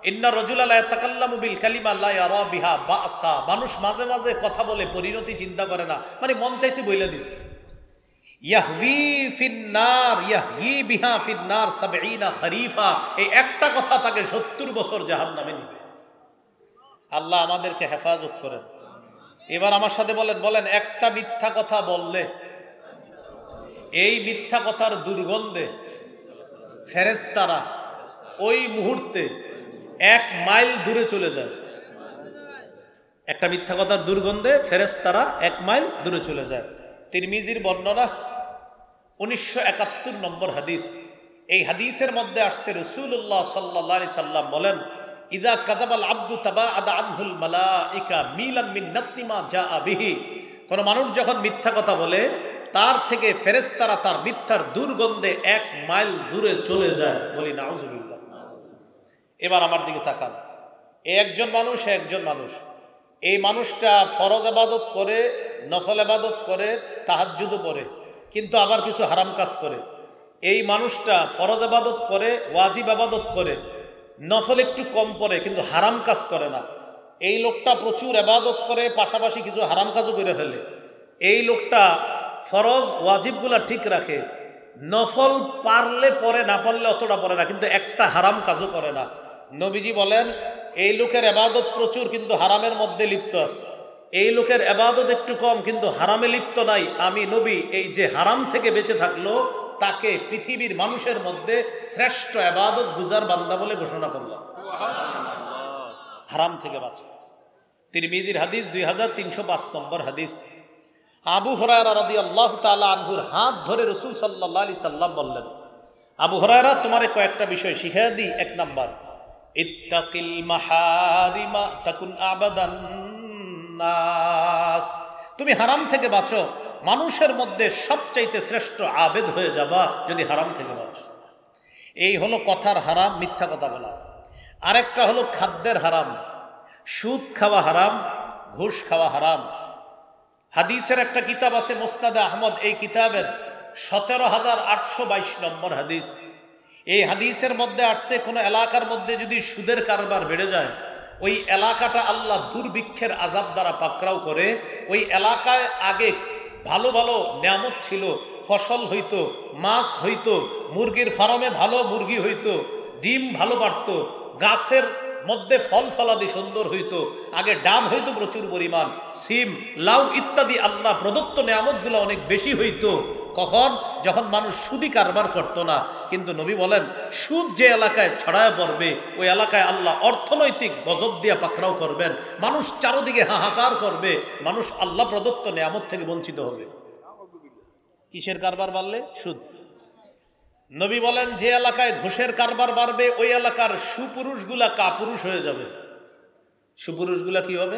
ইন্না রাজুলা লা ইয়াতাকাল্লামু বিল কালিমা লা ইয়ারা বিহা বাসা, মানুষ মাঝে মাঝে কথা বলে পরিণতি চিন্তা করে না, মানে মন চাইছে বইলা দিস। ইয়াহবি ফিন্নার ইয়াহয়ি বিহা ফিন্নার 70 খরিফা, এই একটা কথা তাকে 70 বছর জাহান্নামে নিবে। আল্লাহ আমাদেরকে হেফাজত করেন। এবার আমার সাথে বলেন, একটা মিথ্যা কথা বললে এই মিথ্যা কথার দুর্গন্ধে ফেরেশতারা ওই মুহূর্তে 1 মাইল দূরে চলে যায়। একটা মিথ্যা কথার দুর্গন্ধে ফেরেশতারা 1 মাইল দূরে চলে যায়। তিরমিজির বর্ণনা 1971 নম্বর হাদিস। এই হাদিসের মধ্যে আসছে রাসূলুল্লাহ সাল্লাল্লাহু আলাইহি সাল্লাম বলেন, ইদা কাযাবাল আবদু তাবাআদা আনহুল মালাইকা মিলান মিন নাতনি মা জাআ বিহি, কোন মানুষ যখন মিথ্যা কথা বলে তার থেকে ফেরেশতারা তার মিথ্যার দুর্গন্ধে 1 মাইল দূরে চলে যায়। বলি নাউজুবিল্লাহ। এবার আমার দিকে তাকান, একজন মানুষ, এই মানুষটা ফরজ ইবাদত করে, নফল ইবাদত করে, তাহাজ্জুদও পড়ে, কিন্তু আবার কিছু হারাম কাজ করে। এই মানুষটা ফরজ ইবাদত করে, ওয়াজিব ইবাদত করে, নফল একটু কম পড়ে, কিন্তু হারাম কাজ করে না। এই লোকটা প্রচুর ইবাদত করে, পাশাপাশি কিছু হারাম কাজও করে ফেলে। এই লোকটা ফরজ ওয়াজিবগুলা ঠিক রাখে, নফল পারলে পড়ে, না পারলে অতটা পড়ে না, কিন্তু একটা হারাম কাজও করে না। নবীজি বলেন, এই লোকের ইবাদত প্রচুর কিন্তু হারামের মধ্যে লিপ্ত আছে। এই লোকের ইবাদত একটু কম কিন্তু হারামে লিপ্ত নাই। আমি নবী এই যে হারাম থেকে বেঁচে থাকলো তাকে পৃথিবীর মানুষের মধ্যে শ্রেষ্ঠ ইবাদত গুজার বান্দা বলে ঘোষণা করলাম। হারাম থেকে বাঁচে। তিরমিজির হাদিস 2305 নম্বর হাদিস। আবু হুরায়রা রাদিয়াল্লাহু তাআলা আনহুর হাত ধরে রাসূল সাল্লাল্লাহু আলাইহি সাল্লাম বললেন, আবু হুরায়রা তোমারে কয়েকটা বিষয় শিখিয়ে দিই। 1 নাম্বার, ইত্তাকিল মাহারিমা তাকুন আবাদান নাস, তুমি হারাম থেকে বাঁচো, মানুষের মধ্যে সবচাইতে শ্রেষ্ঠ আবেদ হয়ে যাবা যদি হারাম থেকে বাঁচো। এই হলো কথার হারাম, মিথ্যা কথা বলা। আরেকটা হলো খাদ্যের হারাম, সুদ খাওয়া হারাম, ঘুষ খাওয়া হারাম। হাদিসের একটা কিতাব আছে মুসনাদে আহমদ, এই কিতাবের 17,822 নম্বর হাদিস। এই হাদিসের মধ্যে আসছে, কোন এলাকার মধ্যে যদি সুদের কারবার বেড়ে যায়, ওই এলাকাটা আল্লাহ দুর্ভিক্ষের আযাব দ্বারা পাকড়াও করে। ওই এলাকায় আগে ভালো ভালো নিয়ামত ছিল, ফসল হইতো, মাছ হইতো, মুরগির ফার্মে ভালো মুরগি হইতো, ডিম ভালো পারতো, গাছের মধ্যে ফল ফলাদি সুন্দর হইতো, আগে ডাব হইতো প্রচুর পরিমাণ, সিম লাউ ইত্যাদি আল্লাহ প্রদত্ত নিয়ামতগুলো অনেক বেশি হইতো। কখন? যখন মানুষ সুদি কারবার করতো না। কিন্তু নবী বলেন সুদ যে এলাকায় ছড়ায় পড়বে ওই এলাকায় আল্লাহ অর্থনৈতিক গজব দিয়ে পাকড়াও করবেন, মানুষ চারদিকে হাহাকার করবে, মানুষ আল্লাহ প্রদত্ত নিয়ামত থেকে বঞ্চিত হবে। কিসের কারবার বাড়লে? সুদ। নবী বলেন যে এলাকায় ঘুষের কারবার বাড়বে ওই এলাকার সুপুরুষগুলা কাপুরুষ হয়ে যাবে। সুপুরুষগুলা কি হবে?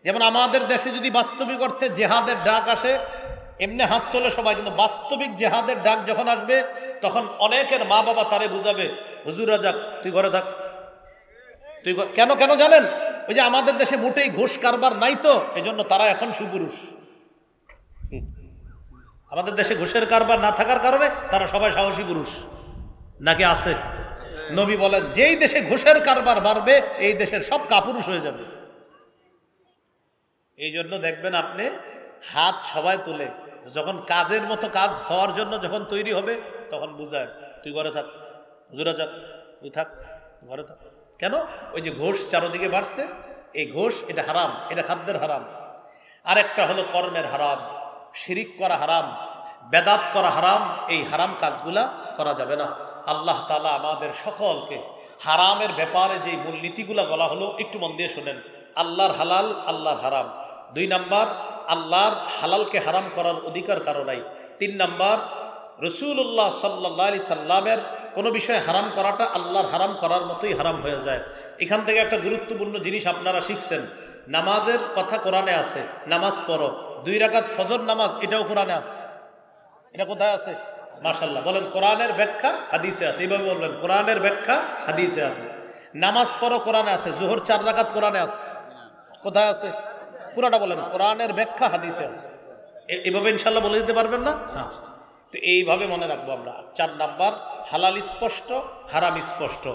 যেমন আমাদের দেশে যদি বাস্তবিক অর্থে জেহাদের ডাক আসে, এমনি হাত তোলে সবাই, কিন্তু বাস্তবিক জেহাদের ডাক যখন আসবে তখন অনেকের মা বাবা তারে বুঝাবে, হুজুর রাজাক তুই ঘরে থাক, তুই কেন কেন জানেন? ওই যে আমাদের দেশে মোটেই ঘুষ কারবার নাই তো, এজন্য তারা এখন সুপুরুষ। আমাদের দেশে ঘুষের কারবার না থাকার কারণে তারা সবাই সাহসী পুরুষ নাকি আছে? নবী বলেন যেই দেশে ঘুষের কারবার বাড়বে এই দেশের সব কাপুরুষ হয়ে যাবে। এই জন্য দেখবেন আপনি হাত সবাই তুলে, যখন কাজের মতো কাজ হওয়ার জন্য যখন তৈরি হবে তখন বুঝায় তুই ঘরে থাক, হুজুরা যাক তুই থাক, ঘরে থাক। কেন? ওই যে ঘুষ চারদিকে বাড়ছে, এই ঘুষ এটা হারাম, এটা খাদ্যের হারাম। আর একটা হলো কর্মের হারাম, শিরিক করা হারাম, বেদাত করা হারাম। এই হারাম কাজগুলা করা যাবে না। আল্লাহ তাআলা আমাদের সকলকে হারামের ব্যাপারে যে মূলনীতিগুলা বলা হলো একটু মন দিয়ে শোনেন। আল্লাহর হালাল, আল্লাহর হারাম। 2 নাম্বার, আল্লাহর হালালকে হারাম করার অধিকার কারো নাই। 3 নাম্বার, রাসূলুল্লাহ সাল্লাল্লাহু আলাইহি সাল্লামের কোনো বিষয় হারাম করাটা আল্লাহর হারাম করার মতোই হারাম হয়ে যায়। এখান থেকে একটা গুরুত্বপূর্ণ জিনিস আপনারা শিখছেন, নামাজের কথা কোরআনে আছে, নামাজ পড়ো, 2 রাকাত ফজর নামাজ, এটাও কোরআনে আছে। এটা কোথায় আছে? মাশাআল্লাহ, বলেন কোরআনের ব্যাখ্যা হাদিসে আছে। এইভাবে বলবেন কোরআনের ব্যাখ্যা হাদিসে আছে। নামাজ পড়ো কোরআনে আছে, যোহর 4 রাকাত কোরআনে আছে। কোথায় আছে? পুরাটা বলেন, কোরআনের ব্যাখ্যা হাদিসে আছে। এইভাবে ইনশাআল্লাহ বলে দিতে পারবেন না? হ্যাঁ। তো এইভাবে মনে রাখবো আমরা। 4 নাম্বার, হালাল স্পষ্ট, হারাম স্পষ্ট,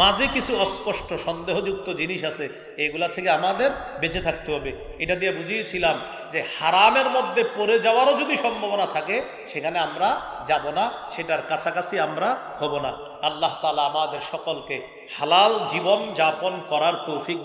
মাঝে কিছু অস্পষ্ট সন্দেহযুক্ত জিনিস আছে, এগুলা থেকে আমাদের বেঁচে থাকতে হবে। এটা দিয়ে বুঝিয়েছিলাম যে হারামের মধ্যে পড়ে যাওয়ারও যদি সম্ভাবনা থাকে সেখানে আমরা যাব না, সেটার কাছাকাছি আমরা হব না। আল্লাহ তাআলা আমাদের সকলকে হালাল জীবন যাপন করার তৌফিক